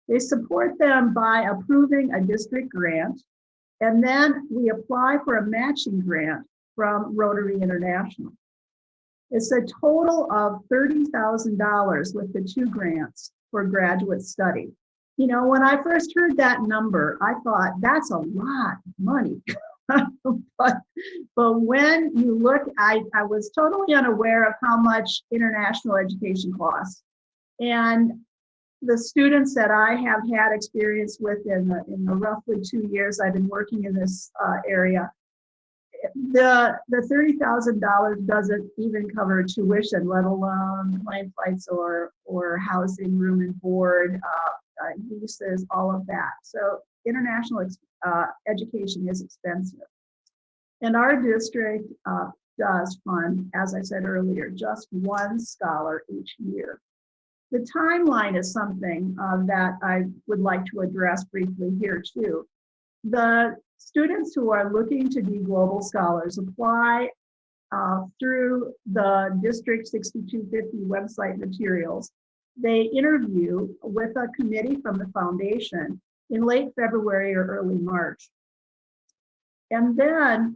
They support them by approving a district grant, and then we apply for a matching grant from Rotary International. It's a total of $30,000 with the 2 grants for graduate study. You know, when I first heard that number, I thought that's a lot of money. but when you look, I was totally unaware of how much international education costs. And the students that I have had experience with in the roughly 2 years I've been working in this area, the $30,000 doesn't even cover tuition, let alone plane flights or housing, room and board, leases, all of that. So international education is expensive. And our district does fund, as I said earlier, just 1 scholar each year. The timeline is something that I would like to address briefly here too. The students who are looking to be Global Scholars apply through the District 6250 website materials. They interview with a committee from the foundation in late February or early March. And then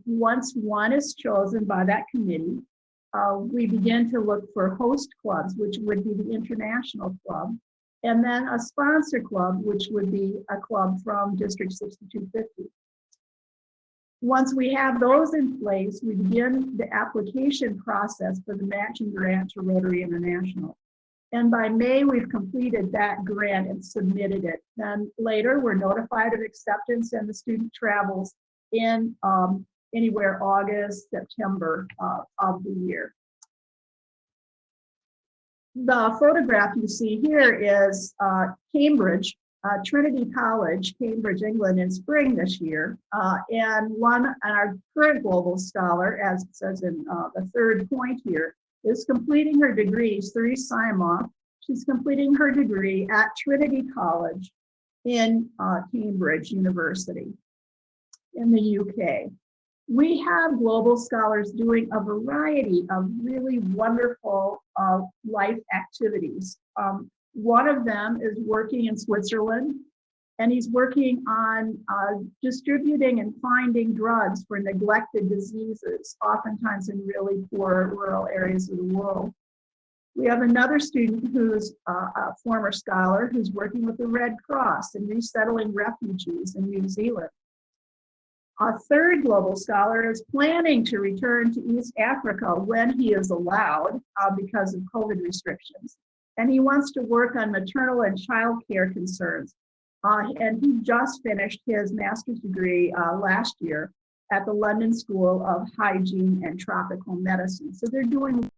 once one is chosen by that committee, we begin to look for host clubs, which would be the international club, and then a sponsor club, which would be a club from District 6250. Once we have those in place, we begin the application process for the matching grant to Rotary International. And by May, we've completed that grant and submitted it. Then later, we're notified of acceptance and the student travels in anywhere August, September of the year. The photograph you see here is Cambridge, Trinity College, Cambridge, England in spring this year. And our current Global Scholar, as it says in the 3rd point here, is completing her degree, Sri Saima. She's completing her degree at Trinity College in Cambridge University in the UK. We have global scholars doing a variety of really wonderful life activities. One of them is working in Switzerland, and he's working on distributing and finding drugs for neglected diseases, oftentimes in really poor rural areas of the world. We have another student who's a former scholar who's working with the Red Cross and resettling refugees in New Zealand. A third global scholar is planning to return to East Africa when he is allowed because of COVID restrictions. And he wants to work on maternal and child care concerns. And he just finished his master's degree last year at the London School of Hygiene and Tropical Medicine. So they're doing what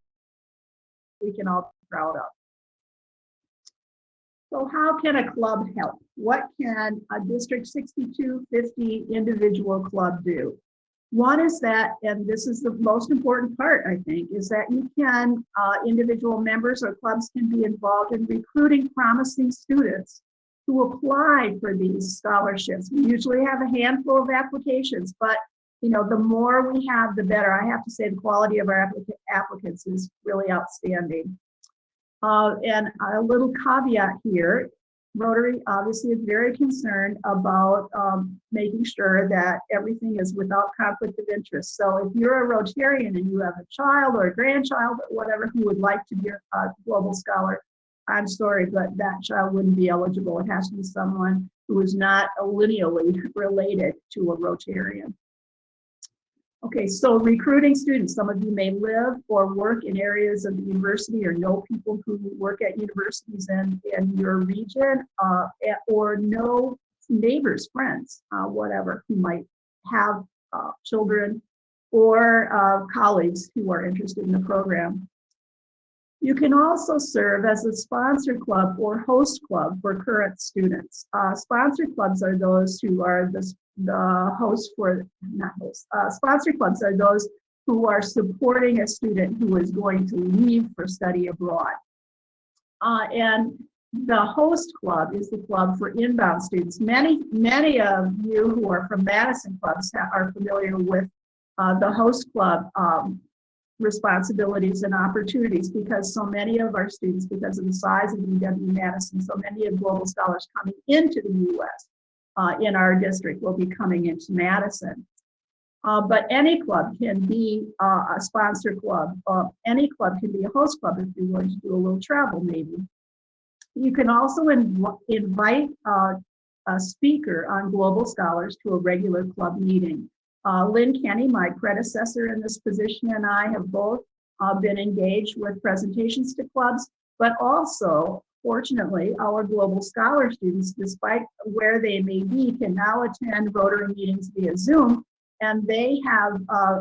we can all be proud of. So how can a club help? What can a District 6250 individual club do? One is that, and this is the most important part, I think, is that you can, individual members or clubs can be involved in recruiting promising students who apply for these scholarships. We usually have a handful of applications, but the more we have, the better. I have to say the quality of our applicants is really outstanding. And a little caveat here, Rotary obviously is very concerned about making sure that everything is without conflict of interest. So if you're a Rotarian and you have a child or a grandchild or whatever who would like to be a global scholar, I'm sorry, but that child wouldn't be eligible. It has to be someone who is not lineally related to a Rotarian. Okay, so recruiting students. Some of you may live or work in areas of the university or know people who work at universities in your region or know neighbors, friends, whatever, who might have children or colleagues who are interested in the program. You can also serve as a sponsor club or host club for current students. Sponsor clubs are those who are the host for, not host, sponsor clubs are those who are supporting a student who is going to leave for study abroad. And the host club is the club for inbound students. Many of you who are from Madison clubs are familiar with the host club responsibilities and opportunities, because so many of our students, because of the size of UW-Madison, so many of global scholars coming into the U.S. In our district will be coming into Madison. But any club can be a sponsor club. Any club can be a host club if you're going to do a little travel maybe. You can also invite a speaker on global scholars to a regular club meeting. Lynn Kenny, my predecessor in this position, and I have both been engaged with presentations to clubs, but also, fortunately, our global scholar students, despite where they may be, can now attend Rotary meetings via Zoom, and they have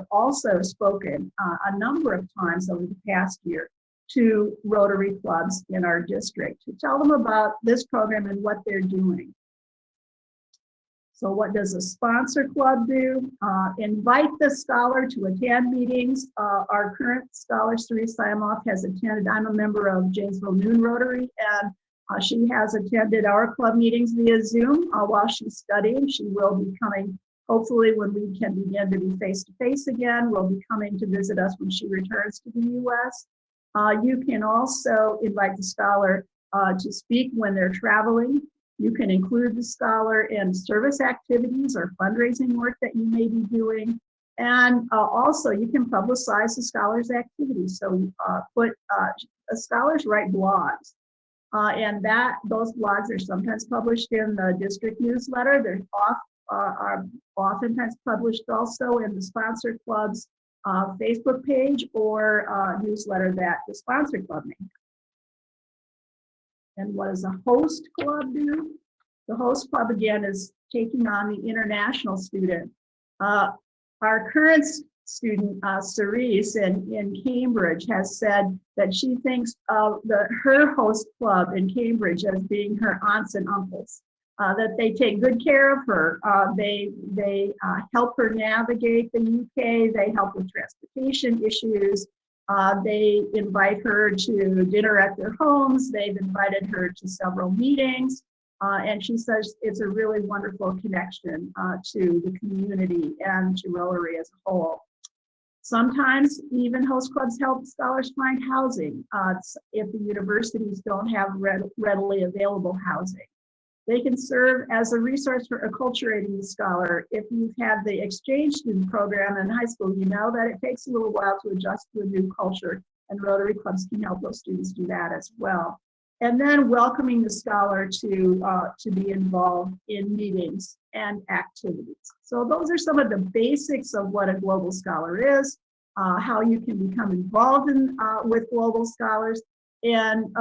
also spoken a number of times over the past year to Rotary clubs in our district to tell them about this program and what they're doing. So what does a sponsor club do? Invite the scholar to attend meetings. Our current scholar, Cerise Simoff, has attended. I'm a member of Janesville Noon Rotary, and she has attended our club meetings via Zoom while she's studying. She will be coming, hopefully when we can begin to be face-to-face again, will be coming to visit us when she returns to the U.S. You can also invite the scholar to speak when they're traveling. You can include the scholar in service activities or fundraising work that you may be doing. And also you can publicize the scholar's activities. So scholars write blogs. And those blogs are sometimes published in the district newsletter. They're are oftentimes published also in the sponsor club's Facebook page or newsletter that the sponsor club makes. And what does a host club do? The host club, again, is taking on the international student. Our current student, Cerise in Cambridge, has said that she thinks of her host club in Cambridge as being her aunts and uncles, that they take good care of her. They help her navigate the UK. They help with transportation issues. They invite her to dinner at their homes. They've invited her to several meetings. And she says it's a really wonderful connection to the community and to Rotary as a whole. Sometimes even host clubs help scholars find housing if the universities don't have readily available housing. They can serve as a resource for acculturating the scholar. If you've had the exchange student program in high school, you know that it takes a little while to adjust to a new culture, and Rotary clubs can help those students do that as well. And then welcoming the scholar to be involved in meetings and activities. So those are some of the basics of what a global scholar is, how you can become involved with global scholars, and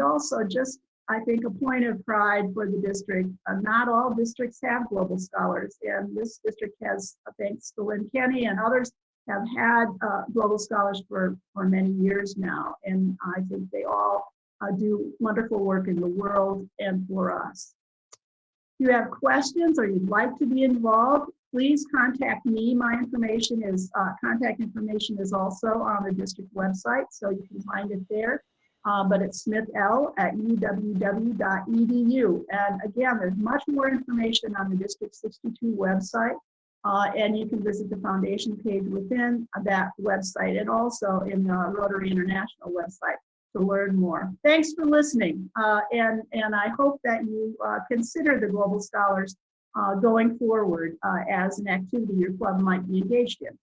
also just, I think, a point of pride for the district. Not all districts have global scholars, and this district has, thanks to Lynn Kenny and others, have had global scholars for many years now, and I think they all do wonderful work in the world and for us. If you have questions or you'd like to be involved, please contact me. My information is, contact information is also on the district website, so you can find it there. But it's smithL@uww.edu. And again, there's much more information on the District 62 website. And you can visit the foundation page within that website and also in the Rotary International website to learn more. Thanks for listening. And I hope that you consider the Global Scholars going forward as an activity your club might be engaged in.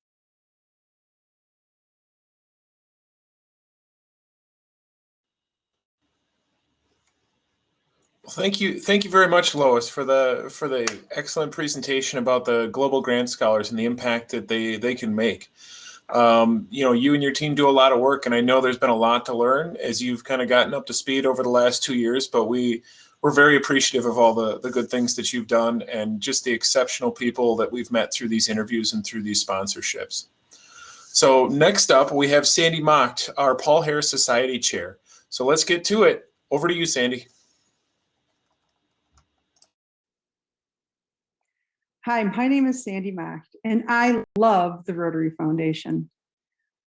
Thank you very much, Lois, for the excellent presentation about the Global Grant Scholars and the impact that they can make. You and your team do a lot of work, and I know there's been a lot to learn as you've kind of gotten up to speed over the last 2 years. But we're very appreciative of all the good things that you've done and just the exceptional people that we've met through these interviews and through these sponsorships. So next up, we have Sandy Macht, our Paul Harris Society Chair. So let's get to it. Over to you, Sandy. Hi, my name is Sandy Macht, and I love the Rotary Foundation.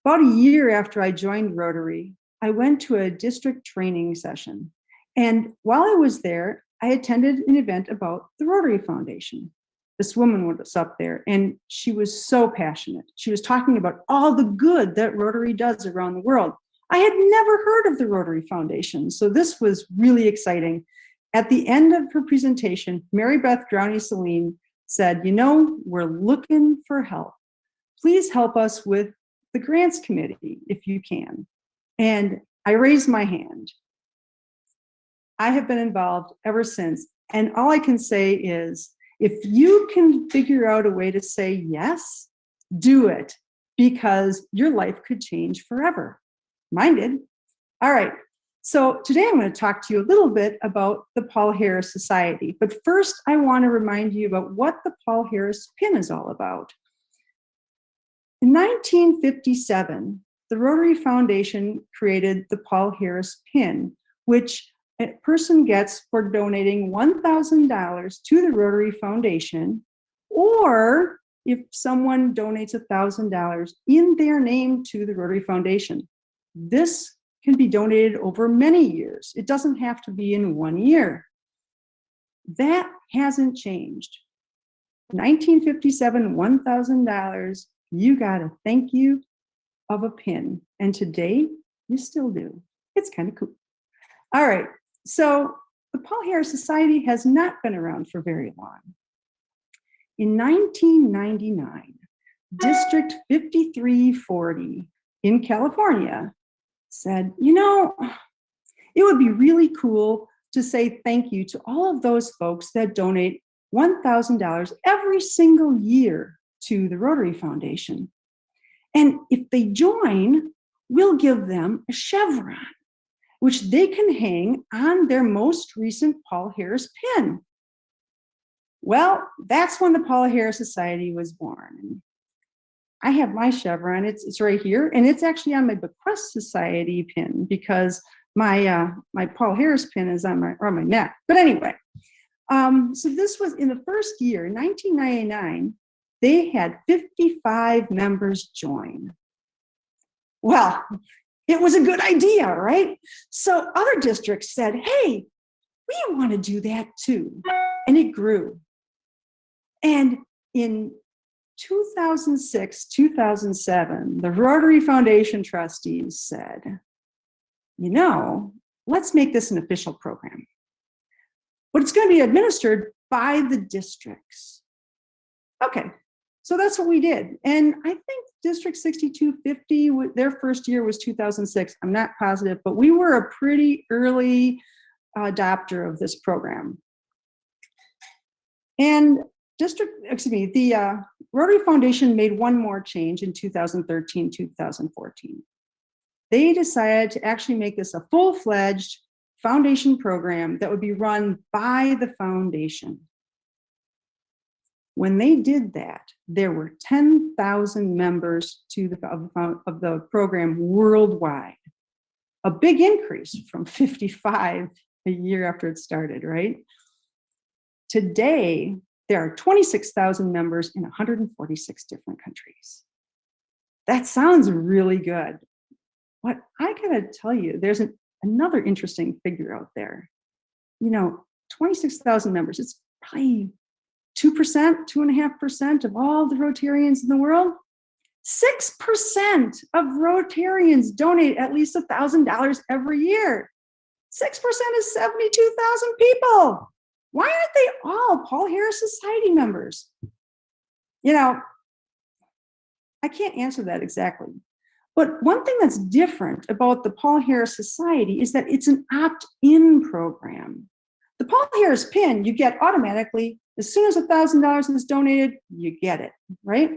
About a year after I joined Rotary, I went to a district training session. And while I was there, I attended an event about the Rotary Foundation. This woman was up there, and she was so passionate. She was talking about all the good that Rotary does around the world. I had never heard of the Rotary Foundation, so this was really exciting. At the end of her presentation, Mary Beth Drowney-Celine said, we're looking for help. Please help us with the grants committee if you can. And I raised my hand. I have been involved ever since. And all I can say is, if you can figure out a way to say yes, do it, because your life could change forever. Mine did. All right. So today I'm going to talk to you a little bit about the Paul Harris Society. But first, I want to remind you about what the Paul Harris pin is all about. In 1957, the Rotary Foundation created the Paul Harris pin, which a person gets for donating $1,000 to the Rotary Foundation, or if someone donates $1,000 in their name to the Rotary Foundation. This can be donated over many years. It doesn't have to be in 1 year. That hasn't changed. 1957, $1,000, you got a thank you of a pin. And today, you still do. It's kind of cool. All right, so the Paul Harris Society has not been around for very long. In 1999, District 5340 in California said, it would be really cool to say thank you to all of those folks that donate $1,000 every single year to the Rotary Foundation. And if they join, we'll give them a chevron, which they can hang on their most recent Paul Harris pin. Well, that's when the Paul Harris Society was born. I have my chevron, it's right here, and it's actually on my Bequest Society pin because my Paul Harris pin is on my neck. But anyway, so this was in the first year, 1999, they had 55 members join. Well, it was a good idea, right? So other districts said, hey, we want to do that too. And it grew. And in 2006, 2007, the Rotary Foundation trustees said, you know, let's make this an official program. But it's going to be administered by the districts. Okay, so that's what we did. And I think District 6250, their first year was 2006. I'm not positive, but we were a pretty early adopter of this program. And the Rotary Foundation made one more change in 2013, 2014. They decided to actually make this a full-fledged foundation program that would be run by the foundation. When they did that, there were 10,000 members of the program worldwide. A big increase from 55 a year after it started, right? Today, there are 26,000 members in 146 different countries. That sounds really good. But I gotta tell you, there's another interesting figure out there. You know, 26,000 members, it's probably 2%, 2.5% of all the Rotarians in the world. 6% of Rotarians donate at least $1,000 every year. 6% is 72,000 people. Why aren't they all Paul Harris Society members? You know, I can't answer that exactly. But one thing that's different about the Paul Harris Society is that it's an opt-in program. The Paul Harris PIN you get automatically. As soon as $1,000 is donated, you get it, right?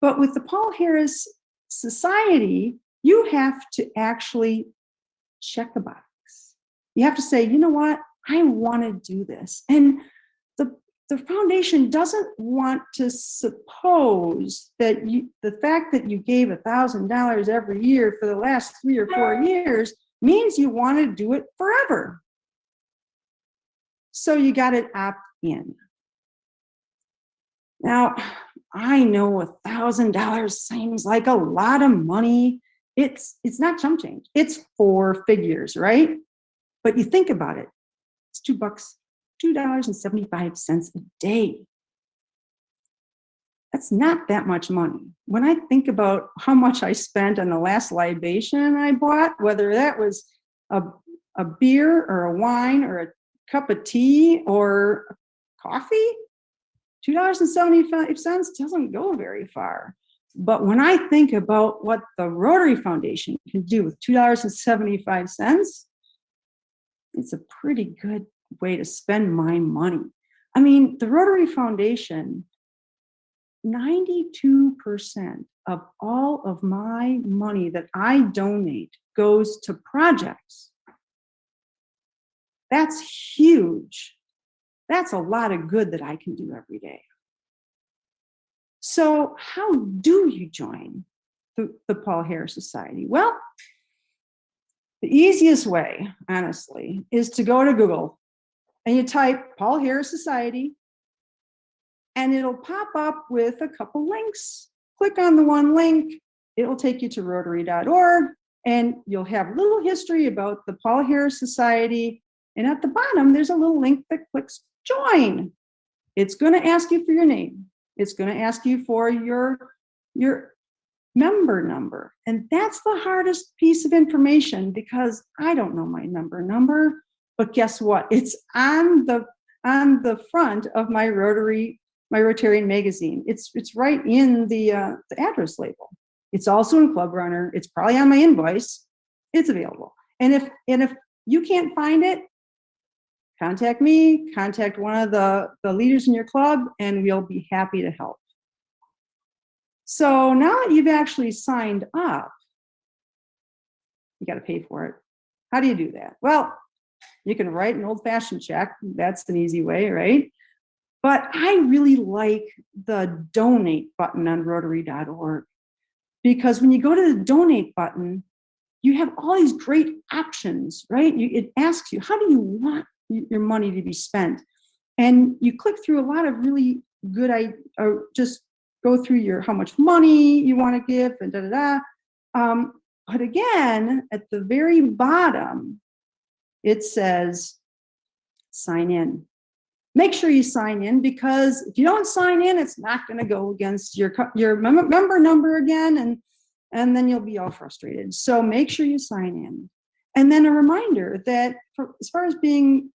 But with the Paul Harris Society, you have to actually check the box. You have to say, you know what? I want to do this. And the foundation doesn't want to suppose that the fact that you gave $1,000 every year for the last 3 or 4 years means you want to do it forever. So you got to opt in. Now, I know $1,000 seems like a lot of money. It's not chump change. It's 4 figures, right? But you think about it. It's $2, $2.75 a day. That's not that much money. When I think about how much I spent on the last libation I bought, whether that was a beer or a wine or a cup of tea or coffee, $2.75 doesn't go very far. But when I think about what the Rotary Foundation can do with $2.75, it's a pretty good way to spend my money. I mean, the Rotary Foundation, 92% of all of my money that I donate goes to projects. That's huge. That's a lot of good that I can do every day. So how do you join the Paul Harris Society? Well, the easiest way, honestly, is to go to Google and you type Paul Harris Society, and it'll pop up with a couple links. Click on the one link, it'll take you to Rotary.org, and you'll have a little history about the Paul Harris Society. And at the bottom, there's a little link that clicks join. It's going to ask you for your name. It's going to ask you for your member number. And that's the hardest piece of information because I don't know my member number. But guess what? It's on the front of my Rotarian magazine. It's right in the address label. It's also in Club Runner. It's probably on my invoice. It's available. And if you can't find it, contact me, contact one of the leaders in your club, and we'll be happy to help. So now that you've actually signed up, you got to pay for it. How do you do that? Well, you can write an old-fashioned check. That's an easy way, right? But I really like the donate button on Rotary.org because when you go to the donate button, you have all these great options, right? It asks you, how do you want your money to be spent? And you click through a lot of really good, just go through how much money you want to give and but again, at the very bottom, it says sign in. Make sure you sign in, because if you don't sign in, it's not going to go against your member number again, and then you'll be all frustrated. So make sure you sign in. And then a reminder that as far as being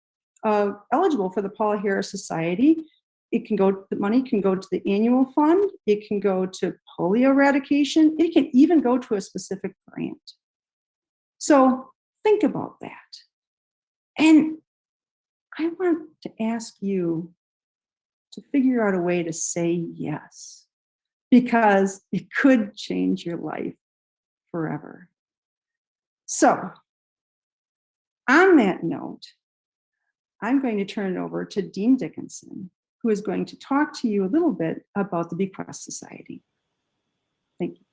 eligible for the Paul Harris Society, the money can go to the annual fund, it can go to polio eradication, it can even go to a specific grant. So think about that. And I want to ask you to figure out a way to say yes, because it could change your life forever. So, on that note, I'm going to turn it over to Dean Dickinson, who is going to talk to you a little bit about the Bequest Society. Thank you.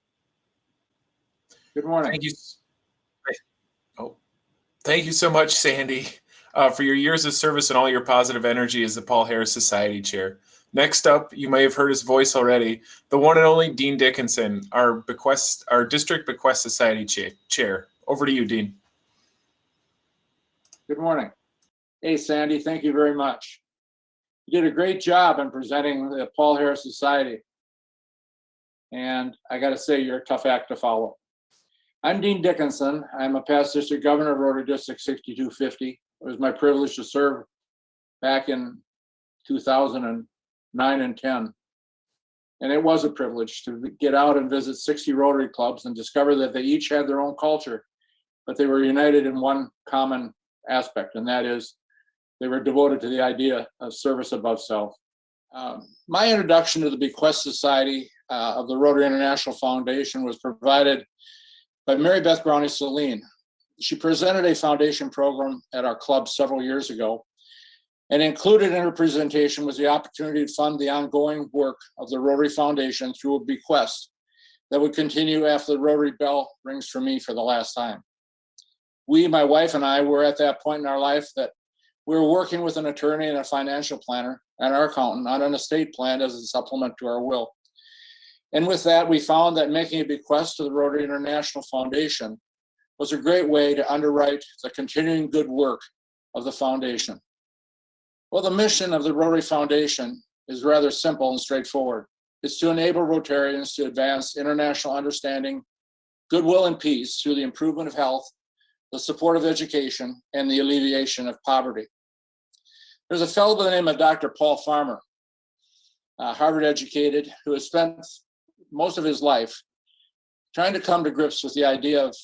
Good morning. Thank you. Thank you so much, Sandy, for your years of service and all your positive energy as the Paul Harris Society Chair. Next up, you may have heard his voice already, the one and only Dean Dickinson, our District Bequest Society Chair. Over to you, Dean. Good morning. Hey, Sandy, thank you very much. You did a great job in presenting the Paul Harris Society. And I got to say, you're a tough act to follow. I'm Dean Dickinson. I'm a past district governor of Rotary District 6250. It was my privilege to serve back in 2009 and 10. And it was a privilege to get out and visit 60 Rotary clubs and discover that they each had their own culture, but they were united in one common aspect, and that is they were devoted to the idea of service above self. My introduction to the Bequest Society of the Rotary International Foundation was provided by Mary Beth Brownie-Celine. She presented a foundation program at our club several years ago, and included in her presentation was the opportunity to fund the ongoing work of the Rotary Foundation through a bequest that would continue after the Rotary bell rings for me for the last time. We, my wife and I, were at that point in our life that we were working with an attorney and a financial planner and our accountant on an estate plan as a supplement to our will. And with that, we found that making a bequest to the Rotary International Foundation was a great way to underwrite the continuing good work of the foundation. Well, the mission of the Rotary Foundation is rather simple and straightforward. It's to enable Rotarians to advance international understanding, goodwill, and peace through the improvement of health, the support of education, and the alleviation of poverty. There's a fellow by the name of Dr. Paul Farmer, Harvard educated, who has spent most of his life trying to come to grips with the idea of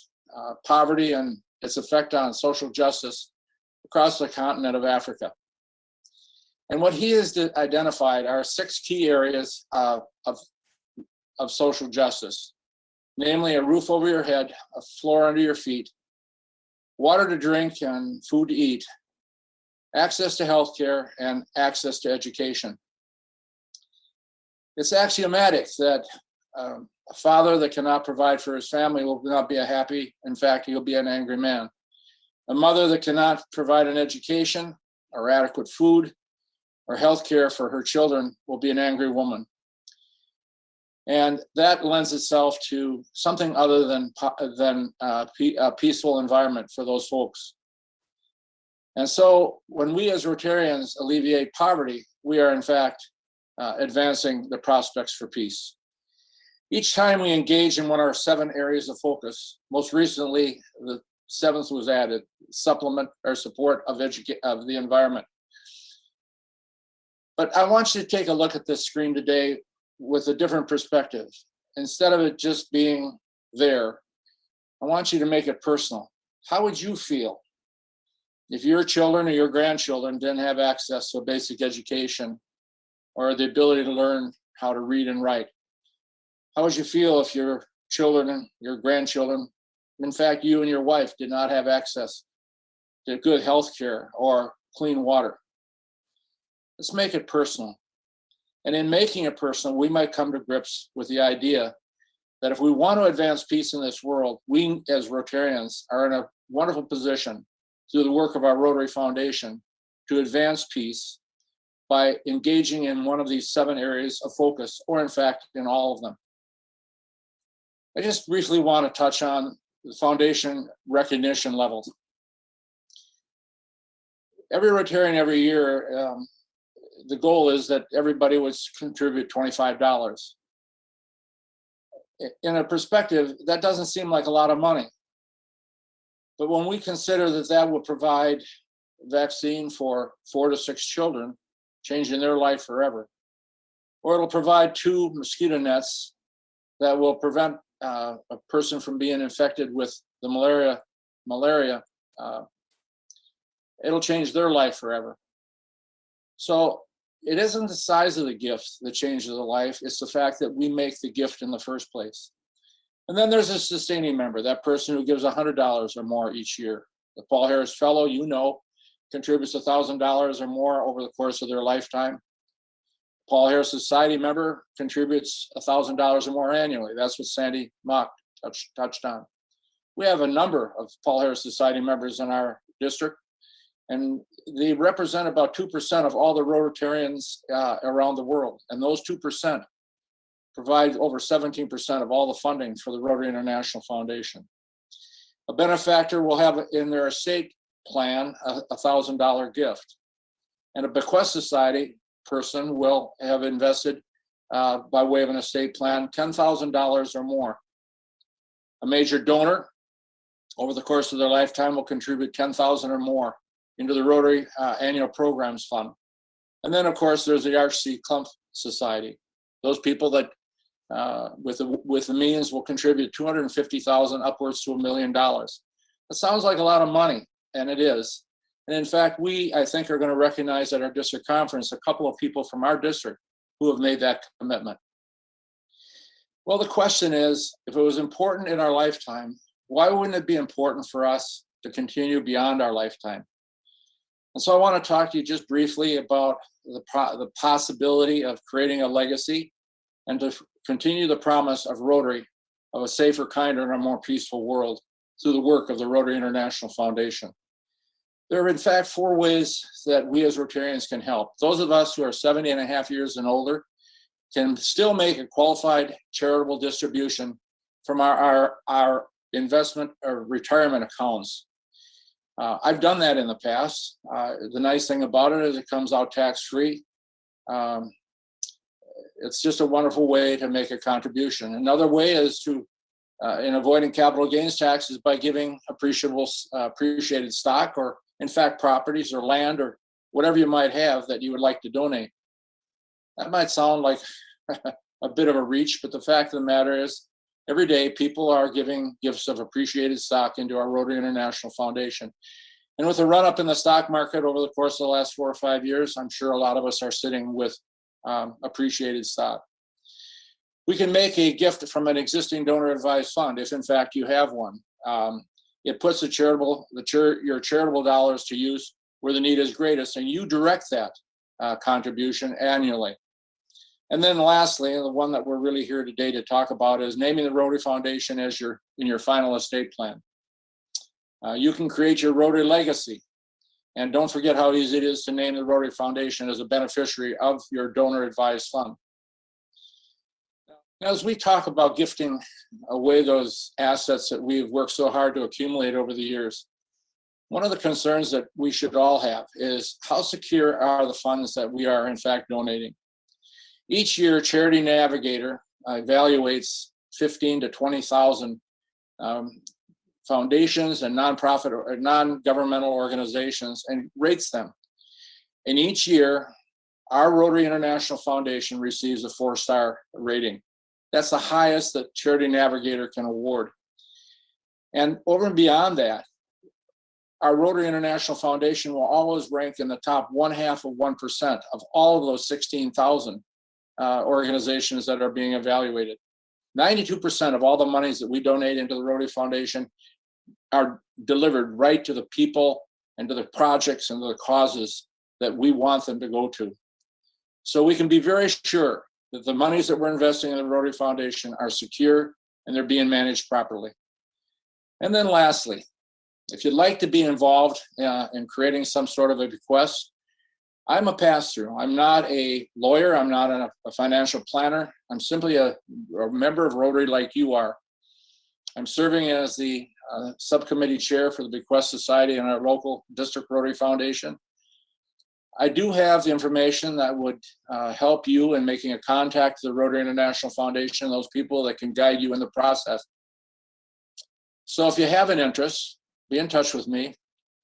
poverty and its effect on social justice across the continent of Africa. And what he has identified are 6 key areas of social justice, namely a roof over your head, a floor under your feet, water to drink and food to eat, access to healthcare, and access to education. It's axiomatic that a father that cannot provide for his family will not be a happy, in fact, he'll be an angry man. A mother that cannot provide an education or adequate food or healthcare for her children will be an angry woman. And that lends itself to something other than a peaceful environment for those folks. And so when we as Rotarians alleviate poverty, we are in fact advancing the prospects for peace. Each time we engage in one of our 7 areas of focus, most recently, the 7th was added, supplement or support of the environment. But I want you to take a look at this screen today with a different perspective. Instead of it just being there, I want you to make it personal. How would you feel if your children or your grandchildren didn't have access to a basic education or the ability to learn how to read and write? How would you feel if your children and your grandchildren, in fact, you and your wife, did not have access to good health care or clean water? Let's make it personal. And in making it personal, we might come to grips with the idea that if we want to advance peace in this world, we as Rotarians are in a wonderful position through the work of our Rotary Foundation to advance peace by engaging in one of these 7 areas of focus, or in fact, in all of them. I just briefly want to touch on the foundation recognition levels. every Rotarian every year, the goal is that everybody would contribute $25. In a perspective, that doesn't seem like a lot of money. But when we consider that that will provide vaccine for 4 to 6 children, changing their life forever, or it'll provide 2 mosquito nets that will prevent a person from being infected with the malaria, it'll change their life forever. So it isn't the size of the gift that changes the life, it's the fact that we make the gift in the first place. And then there's a sustaining member, that person who gives $100 or more each year. The Paul Harris Fellow, contributes $1,000 or more over the course of their lifetime. Paul Harris Society member contributes $1,000 or more annually. That's what Sandy Mock touched on. We have a number of Paul Harris Society members in our district, and they represent about 2% of all the Rotarians around the world. And those 2% provide over 17% of all the funding for the Rotary International Foundation. A benefactor will have in their estate plan a $1,000 gift. And a bequest society person will have invested by way of an estate plan $10,000 or more. A major donor over the course of their lifetime will contribute $10,000 or more into the Rotary Annual Programs Fund. And then, of course, there's the Arch C. Clump Society. Those people that with the means will contribute $250,000 upwards to $1 million. It sounds like a lot of money, and it is. And in fact, I think, are going to recognize at our district conference a couple of people from our district who have made that commitment. Well, the question is, if it was important in our lifetime, why wouldn't it be important for us to continue beyond our lifetime? And so I want to talk to you just briefly about the possibility of creating a legacy and to continue the promise of Rotary of a safer, kinder, and a more peaceful world through the work of the Rotary International Foundation. There are, in fact, 4 ways that we as Rotarians can help. Those of us who are 70 and a half years and older can still make a qualified charitable distribution from our investment or retirement accounts. I've done that in the past. The nice thing about it is it comes out tax-free. It's just a wonderful way to make a contribution. Another way is to, in avoiding capital gains taxes, by giving appreciated stock, or in fact properties or land or whatever you might have that you would like to donate. That might sound like a bit of a reach, but the fact of the matter is, every day people are giving gifts of appreciated stock into our Rotary International Foundation. And with the run up in the stock market over the course of the last 4 or 5 years, I'm sure a lot of us are sitting with appreciated stock. We can make a gift from an existing donor advised fund, if in fact you have one. It puts your charitable dollars to use where the need is greatest, and you direct that contribution annually. And then lastly, the one that we're really here today to talk about is naming the Rotary Foundation as in your final estate plan. You can create your Rotary legacy. And don't forget how easy it is to name the Rotary Foundation as a beneficiary of your donor advised fund. Now, as we talk about gifting away those assets that we've worked so hard to accumulate over the years, one of the concerns that we should all have is how secure are the funds that we are in fact donating. Each year, Charity Navigator evaluates 15 to 20,000 foundations and nonprofit or non-governmental organizations and rates them. And each year, our Rotary International Foundation receives a 4-star rating. That's the highest that Charity Navigator can award. And over and beyond that, our Rotary International Foundation will always rank in the top 0.5% of all of those 16,000 organizations that are being evaluated. 92% of all the monies that we donate into the Rotary Foundation are delivered right to the people and to the projects and to the causes that we want them to go to. So we can be very sure that the monies that we're investing in the Rotary Foundation are secure and they're being managed properly. And then lastly, if you'd like to be involved in creating some sort of a bequest, I'm a pass-through. I'm not a lawyer. I'm not a financial planner. I'm simply a member of Rotary like you are. I'm serving as the subcommittee chair for the Bequest Society in our local district Rotary Foundation. I do have the information that would help you in making a contact to the Rotary International Foundation, those people that can guide you in the process. So if you have an interest, be in touch with me,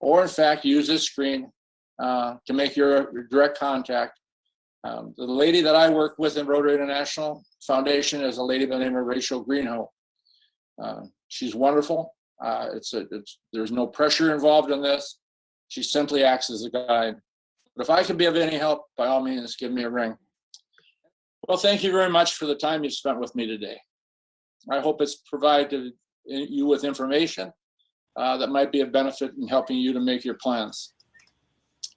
or in fact, use this screen to make your direct contact. The lady that I work with in Rotary International Foundation is a lady by the name of Rachel Greenhoe. She's wonderful. There's no pressure involved in this. She simply acts as a guide. But if I can be of any help, by all means, give me a ring. Well, thank you very much for the time you spent with me today. I hope it's provided you with information that might be of benefit in helping you to make your plans.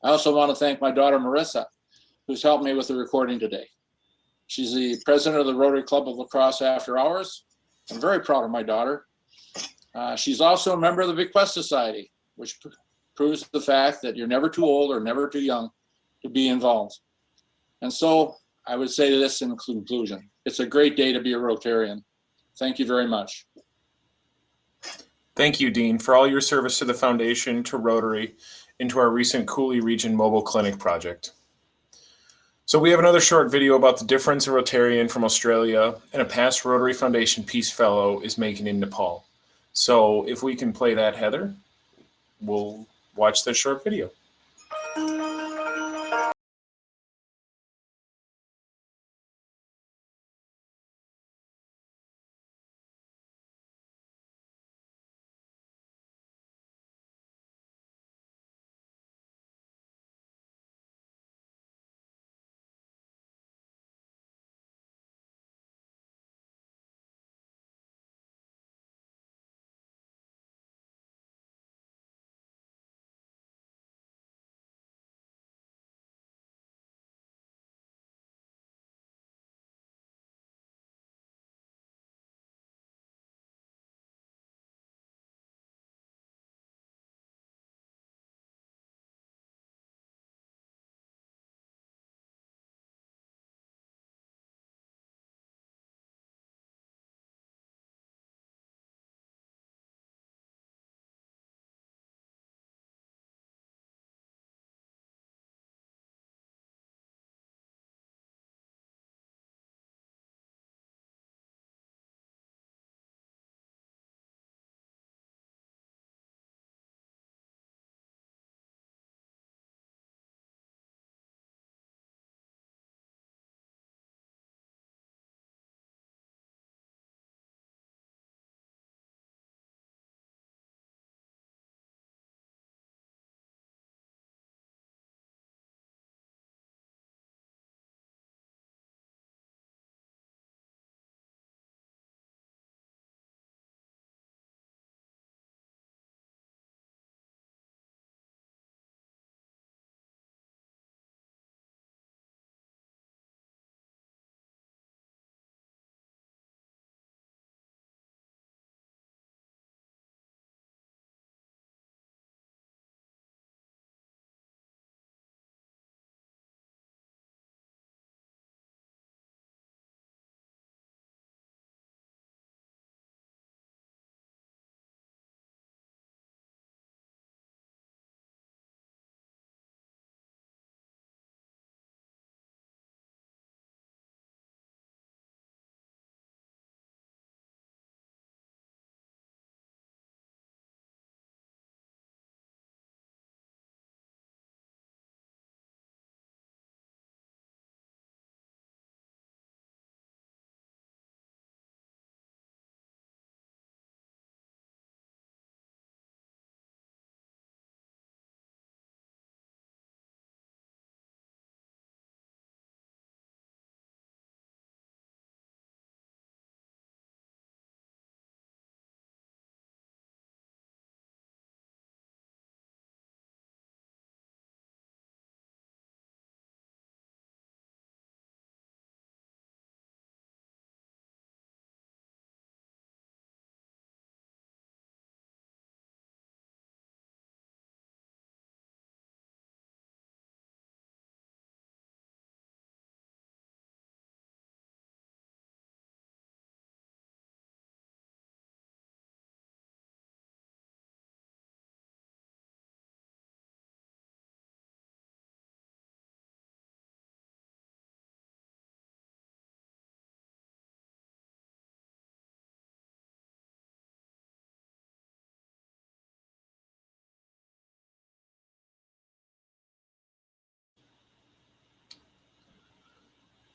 I also want to thank my daughter, Marissa, who's helped me with the recording today. She's the president of the Rotary Club of Lacrosse After Hours. I'm very proud of my daughter. She's also a member of the Bequest Society, which proves the fact that you're never too old or never too young to be involved. And so I would say this in conclusion, it's a great day to be a Rotarian. Thank you very much. Thank you, Dean, for all your service to the foundation, to Rotary, and to our recent Cooley Region Mobile Clinic project. So we have another short video about the difference a Rotarian from Australia and a past Rotary Foundation Peace Fellow is making in Nepal. So if we can play that, Heather, we'll watch this short video.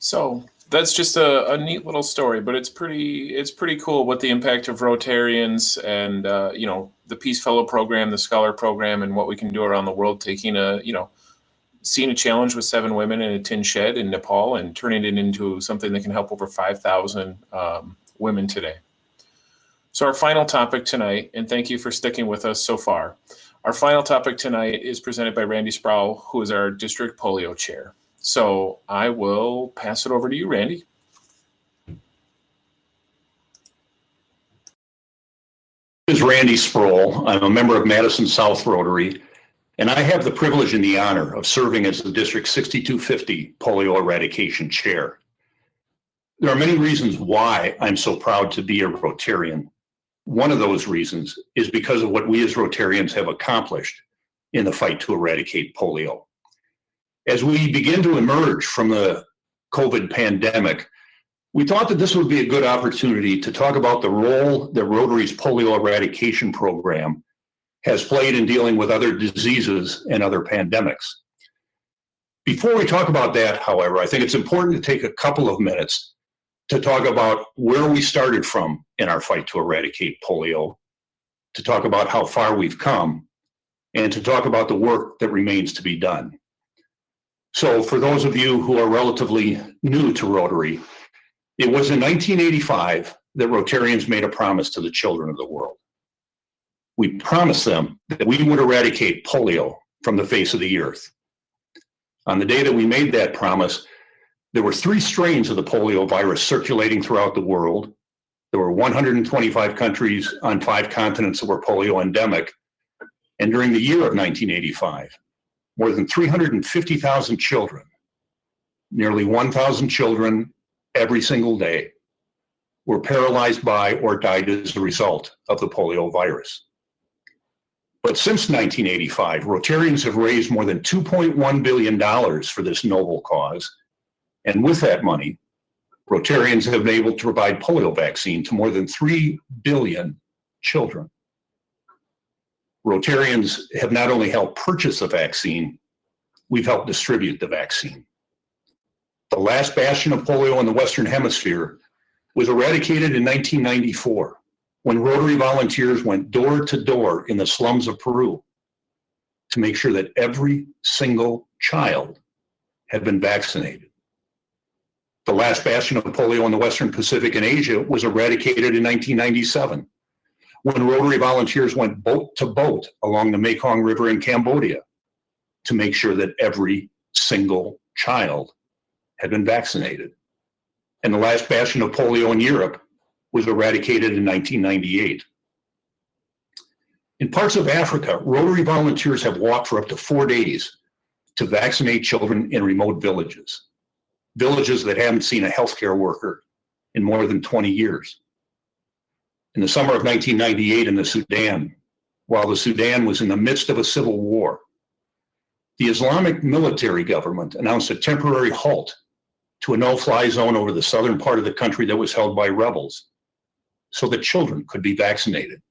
So that's just a neat little story, but it's pretty cool what the impact of Rotarians and the Peace Fellow program, the Scholar program, and what we can do around the world, taking seeing a challenge with 7 women in a tin shed in Nepal and turning it into something that can help over 5,000 women today. So our final topic tonight, and thank you for sticking with us so far. Our final topic tonight is presented by Randy Sproul, who is our district polio chair. So I will pass it over to you, Randy. This is Randy Sproul. I'm a member of Madison South Rotary, and I have the privilege and the honor of serving as the District 6250 Polio Eradication Chair. There are many reasons why I'm so proud to be a Rotarian. One of those reasons is because of what we as Rotarians have accomplished in the fight to eradicate polio. As we begin to emerge from the COVID pandemic, we thought that this would be a good opportunity to talk about the role that Rotary's polio eradication program has played in dealing with other diseases and other pandemics. Before we talk about that, however, I think it's important to take a couple of minutes to talk about where we started from in our fight to eradicate polio, to talk about how far we've come, and to talk about the work that remains to be done. So for those of you who are relatively new to Rotary, it was in 1985 that Rotarians made a promise to the children of the world. We promised them that we would eradicate polio from the face of the earth. On the day that we made that promise, there were 3 strains of the polio virus circulating throughout the world. There were 125 countries on 5 continents that were polio endemic. And during the year of 1985, more than 350,000 children, nearly 1,000 children every single day, were paralyzed by or died as a result of the polio virus. But since 1985, Rotarians have raised more than $2.1 billion for this noble cause. And with that money, Rotarians have been able to provide polio vaccine to more than 3 billion children. Rotarians have not only helped purchase the vaccine, we've helped distribute the vaccine. The last bastion of polio in the Western Hemisphere was eradicated in 1994 when Rotary volunteers went door to door in the slums of Peru to make sure that every single child had been vaccinated. The last bastion of polio in the Western Pacific and Asia was eradicated in 1997 when Rotary volunteers went boat to boat along the Mekong River in Cambodia to make sure that every single child had been vaccinated. And the last bastion of polio in Europe was eradicated in 1998. In parts of Africa, Rotary volunteers have walked for up to 4 days to vaccinate children in remote villages that haven't seen a healthcare worker in more than 20 years. In the summer of 1998 in the Sudan, while the Sudan was in the midst of a civil war, the Islamic military government announced a temporary halt to a no-fly zone over the southern part of the country that was held by rebels so that children could be vaccinated.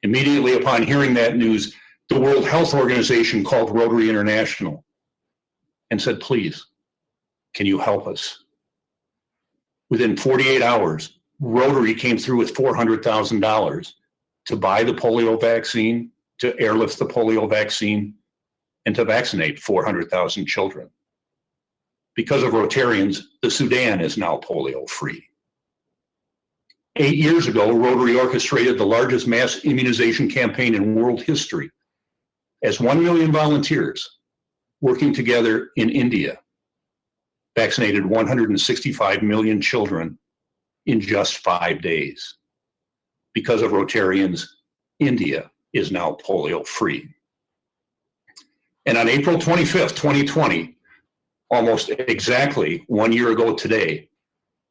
Immediately upon hearing that news, the World Health Organization called Rotary International and said, please, can you help us? Within 48 hours, Rotary came through with $400,000 to buy the polio vaccine, to airlift the polio vaccine, and to vaccinate 400,000 children. Because of Rotarians, the Sudan is now polio-free. 8 years ago, Rotary orchestrated the largest mass immunization campaign in world history as 1 million volunteers working together in India vaccinated 165 million children in just 5 days. Because of Rotarians, India is now polio-free. And on April 25th, 2020, almost exactly 1 year ago today,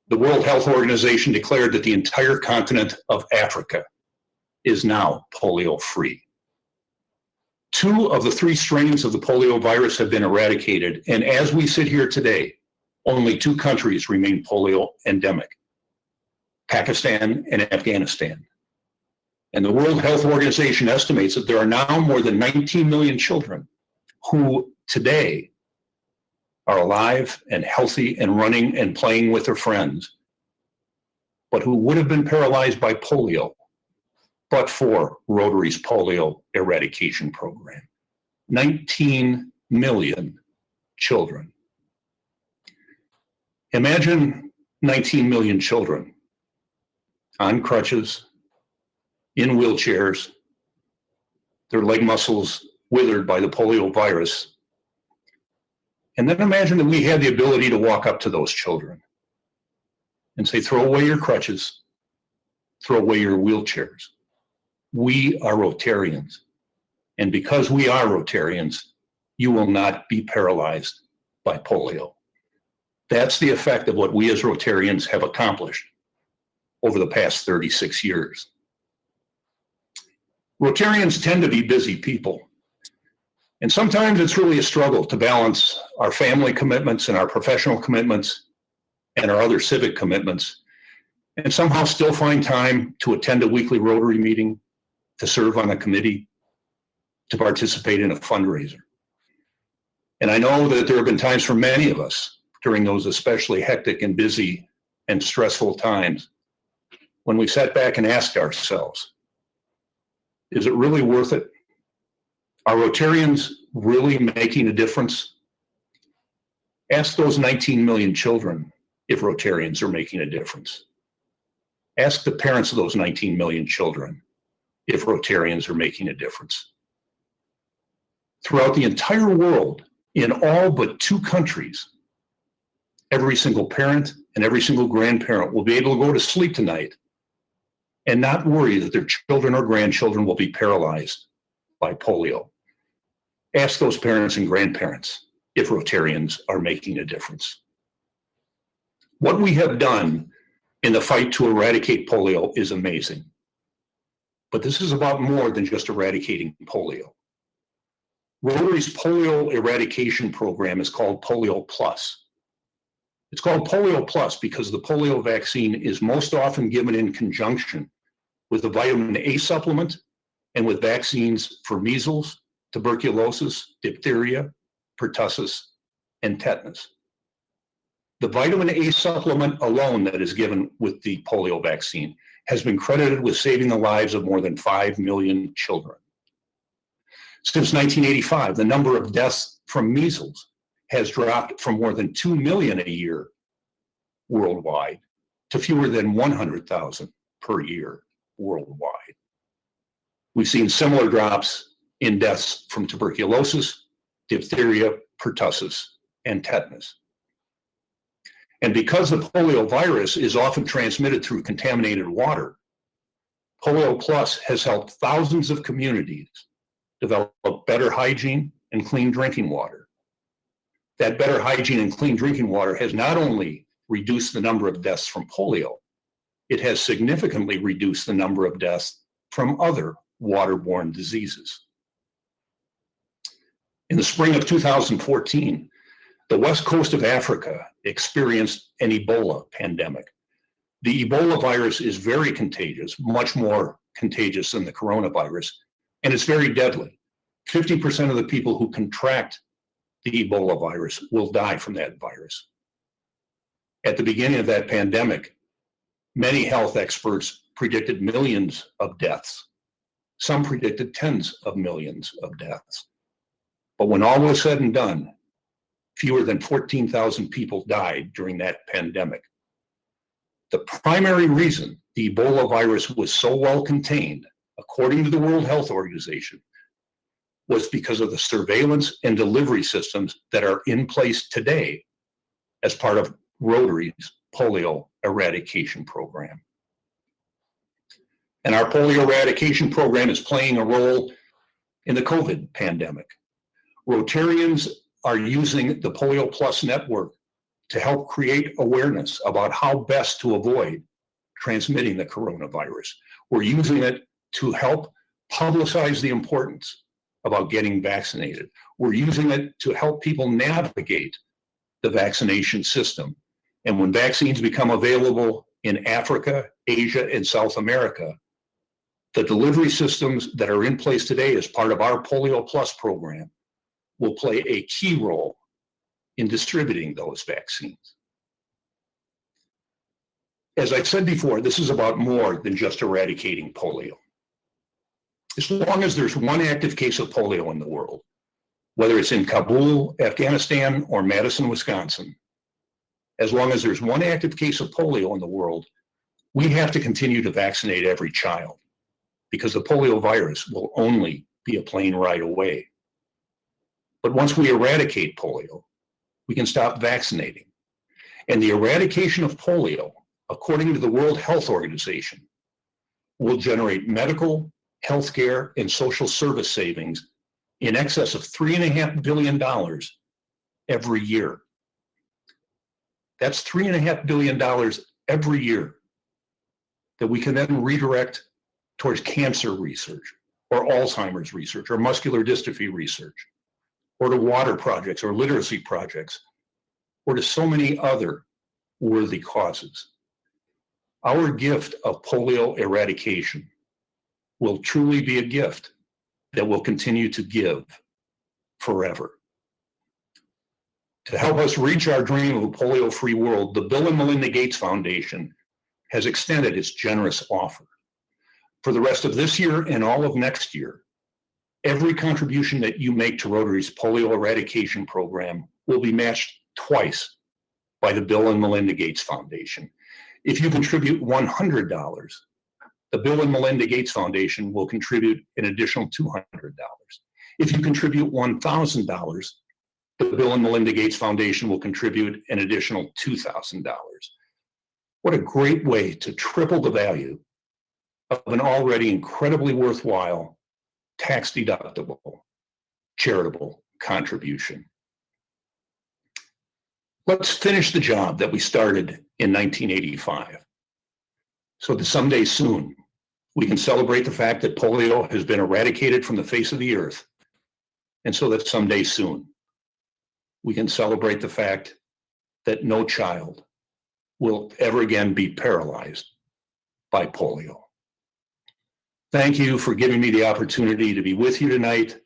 the World Health Organization declared that the entire continent of Africa is now polio-free. 2 of the 3 strains of the polio virus have been eradicated, and as we sit here today, only 2 countries remain polio endemic, Pakistan and Afghanistan. And the World Health Organization estimates that there are now more than 19 million children who today are alive and healthy and running and playing with their friends, but who would have been paralyzed by polio, but for Rotary's polio eradication program. 19 million children. Imagine 19 million children on crutches, in wheelchairs, their leg muscles withered by the polio virus. And then imagine that we had the ability to walk up to those children and say, throw away your crutches, throw away your wheelchairs. We are Rotarians. And because we are Rotarians, you will not be paralyzed by polio. That's the effect of what we as Rotarians have accomplished over the past 36 years. Rotarians tend to be busy people. And sometimes it's really a struggle to balance our family commitments and our professional commitments and our other civic commitments, and somehow still find time to attend a weekly Rotary meeting, to serve on a committee, to participate in a fundraiser. And I know that there have been times for many of us during those especially hectic and busy and stressful times when we sat back and asked ourselves, is it really worth it? Are Rotarians really making a difference? Ask those 19 million children if Rotarians are making a difference. Ask the parents of those 19 million children if Rotarians are making a difference. Throughout the entire world, in all but 2 countries, every single parent and every single grandparent will be able to go to sleep tonight and not worry that their children or grandchildren will be paralyzed by polio. Ask those parents and grandparents if Rotarians are making a difference. What we have done in the fight to eradicate polio is amazing. But this is about more than just eradicating polio. Rotary's polio eradication program is called Polio Plus. It's called Polio Plus because the polio vaccine is most often given in conjunction with the vitamin A supplement and with vaccines for measles, tuberculosis, diphtheria, pertussis, and tetanus. The vitamin A supplement alone that is given with the polio vaccine has been credited with saving the lives of more than 5 million children. Since 1985, the number of deaths from measles has dropped from more than 2 million a year worldwide to fewer than 100,000 per year worldwide. We've seen similar drops in deaths from tuberculosis, diphtheria, pertussis, and tetanus. And because the polio virus is often transmitted through contaminated water, Polio Plus has helped thousands of communities develop better hygiene and clean drinking water. That better hygiene and clean drinking water has not only reduced the number of deaths from polio, it has significantly reduced the number of deaths from other waterborne diseases. In the spring of 2014, the west coast of Africa experienced an Ebola pandemic. The Ebola virus is very contagious, much more contagious than the coronavirus, and it's very deadly. 50% of the people who contract the Ebola virus will die from that virus. At the beginning of that pandemic, many health experts predicted millions of deaths. Some predicted tens of millions of deaths. But when all was said and done, fewer than 14,000 people died during that pandemic. The primary reason the Ebola virus was so well contained, according to the World Health Organization, was because of the surveillance and delivery systems that are in place today as part of Rotary's polio eradication program. And our polio eradication program is playing a role in the COVID pandemic. Rotarians are using the Polio Plus network to help create awareness about how best to avoid transmitting the coronavirus. We're using it to help publicize the importance about getting vaccinated. We're using it to help people navigate the vaccination system. And when vaccines become available in Africa, Asia, and South America, the delivery systems that are in place today as part of our Polio Plus program will play a key role in distributing those vaccines. As I've said before, this is about more than just eradicating polio. As long as there's one active case of polio in the world, whether it's in Kabul, Afghanistan, or Madison, Wisconsin, as long as there's one active case of polio in the world, we have to continue to vaccinate every child, because the polio virus will only be a plane ride away. But once we eradicate polio, we can stop vaccinating. And the eradication of polio, according to the World Health Organization, will generate medical, healthcare, and social service savings in excess of $3.5 billion every year. That's $3.5 billion every year that we can then redirect towards cancer research, or Alzheimer's research, or muscular dystrophy research, or to water projects, or literacy projects, or to so many other worthy causes. Our gift of polio eradication will truly be a gift that will continue to give forever. To help us reach our dream of a polio-free world, the Bill and Melinda Gates Foundation has extended its generous offer. For the rest of this year and all of next year, every contribution that you make to Rotary's polio eradication program will be matched twice by the Bill and Melinda Gates Foundation. If you contribute $100, the Bill and Melinda Gates Foundation will contribute an additional $200. If you contribute $1,000, the Bill and Melinda Gates Foundation will contribute an additional $2,000. What a great way to triple the value of an already incredibly worthwhile, tax-deductible, charitable contribution. Let's finish the job that we started in 1985, so that someday soon we can celebrate the fact that polio has been eradicated from the face of the earth, and so that someday soon we can celebrate the fact that no child will ever again be paralyzed by polio. Thank you for giving me the opportunity to be with you tonight.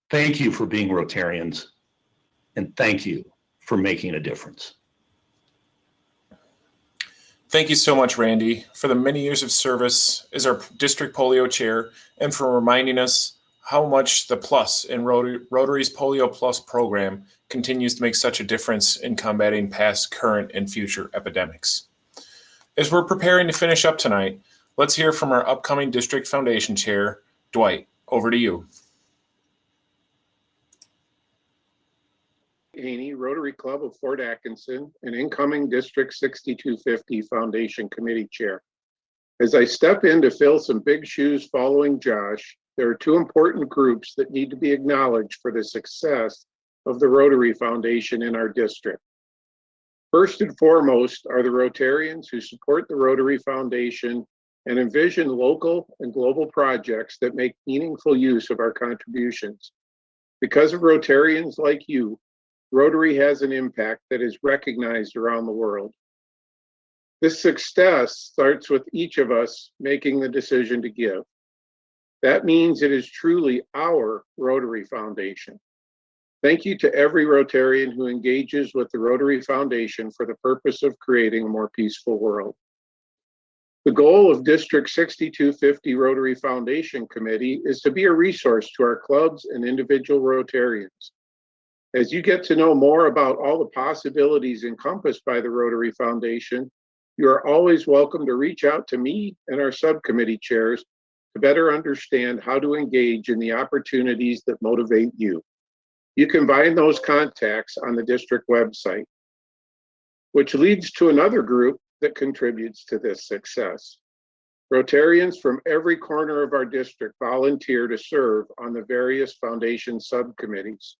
Thank you for being Rotarians, and thank you for making a difference. Thank you so much, Randy, for the many years of service as our district polio chair, and for reminding us how much the plus in Rotary's Polio Plus program continues to make such a difference in combating past, current, and future epidemics. As we're preparing to finish up tonight, let's hear from our upcoming district foundation chair, Dwight. Over to you. Haney, Rotary Club of Fort Atkinson, and incoming District 6250 Foundation Committee Chair. As I step in to fill some big shoes following Josh, there are two important groups that need to be acknowledged for the success of the Rotary Foundation in our district. First and foremost are the Rotarians who support the Rotary Foundation and envision local and global projects that make meaningful use of our contributions. Because of Rotarians like you, Rotary has an impact that is recognized around the world. This success starts with each of us making the decision to give. That means it is truly our Rotary Foundation. Thank you to every Rotarian who engages with the Rotary Foundation for the purpose of creating a more peaceful world. The goal of District 6250 Rotary Foundation Committee is to be a resource to our clubs and individual Rotarians. As you get to know more about all the possibilities encompassed by the Rotary Foundation, you are always welcome to reach out to me and our subcommittee chairs to better understand how to engage in the opportunities that motivate you. You can find those contacts on the district website, which leads to another group that contributes to this success. Rotarians from every corner of our district volunteer to serve on the various foundation subcommittees.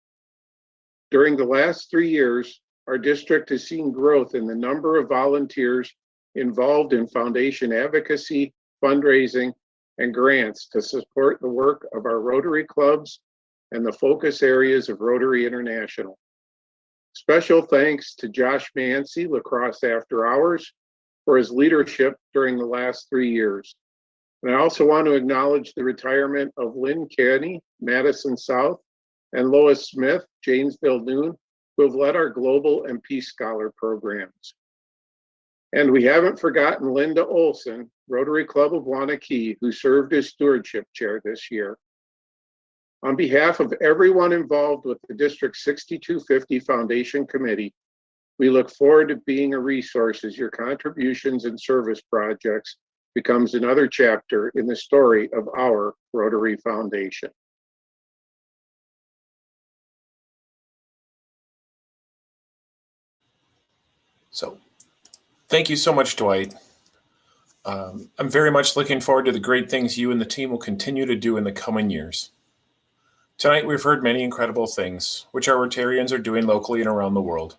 During the last 3 years, our district has seen growth in the number of volunteers involved in foundation advocacy, fundraising, and grants to support the work of our Rotary clubs and the focus areas of Rotary International. Special thanks to Josh Mancy, Lacrosse After Hours, for his leadership during the last 3 years. And I also want to acknowledge the retirement of Lynn Kenny, Madison South, and Lois Smith, Janesville Noon, who have led our Global and Peace Scholar programs. And we haven't forgotten Linda Olson, Rotary Club of Wanakee, who served as stewardship chair this year. On behalf of everyone involved with the District 6250 Foundation Committee, we look forward to being a resource as your contributions and service projects becomes another chapter in the story of our Rotary Foundation. So, thank you so much, Dwight. I'm very much looking forward to the great things you and the team will continue to do in the coming years. Tonight, we've heard many incredible things, which our Rotarians are doing locally and around the world.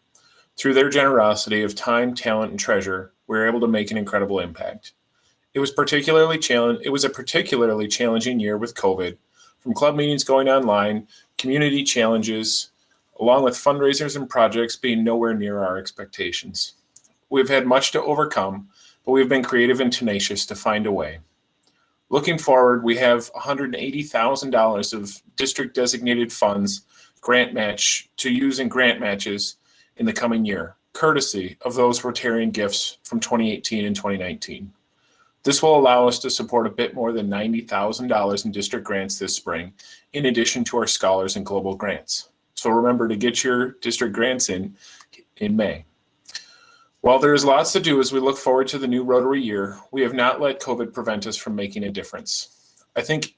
Through their generosity of time, talent, and treasure, we were able to make an incredible impact. It was a particularly challenging year with COVID, from club meetings going online, community challenges, along with fundraisers and projects being nowhere near our expectations. We've had much to overcome, but we've been creative and tenacious to find a way. Looking forward, we have $180,000 of district designated funds grant match to use in grant matches in the coming year, courtesy of those Rotarian gifts from 2018 and 2019. This will allow us to support a bit more than $90,000 in district grants this spring, in addition to our scholars and global grants. So remember to get your district grants in May. While there is lots to do as we look forward to the new Rotary year, we have not let COVID prevent us from making a difference. I thank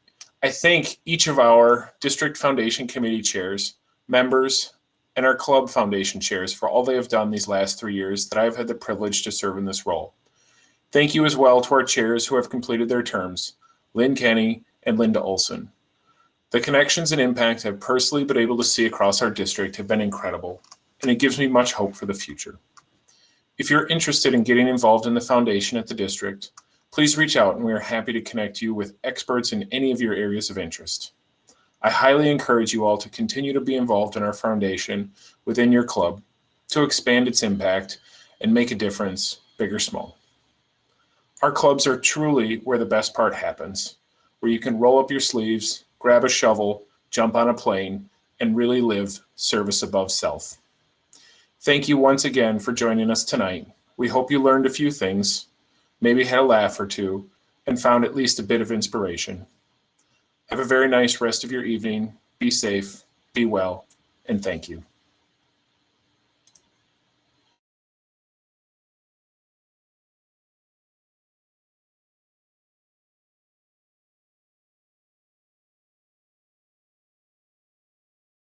each of our district foundation committee chairs, members, and our club foundation chairs for all they have done these last 3 years that I have had the privilege to serve in this role. Thank you as well to our chairs who have completed their terms, Lynn Kenny and Linda Olson. The connections and impact I've personally been able to see across our district have been incredible, and it gives me much hope for the future. If you're interested in getting involved in the foundation at the district, please reach out and we are happy to connect you with experts in any of your areas of interest. I highly encourage you all to continue to be involved in our foundation within your club to expand its impact and make a difference, big or small. Our clubs are truly where the best part happens, where you can roll up your sleeves, grab a shovel, jump on a plane, and really live service above self. Thank you once again for joining us tonight. We hope you learned a few things, maybe had a laugh or two, and found at least a bit of inspiration. Have a very nice rest of your evening. Be safe, be well, and thank you.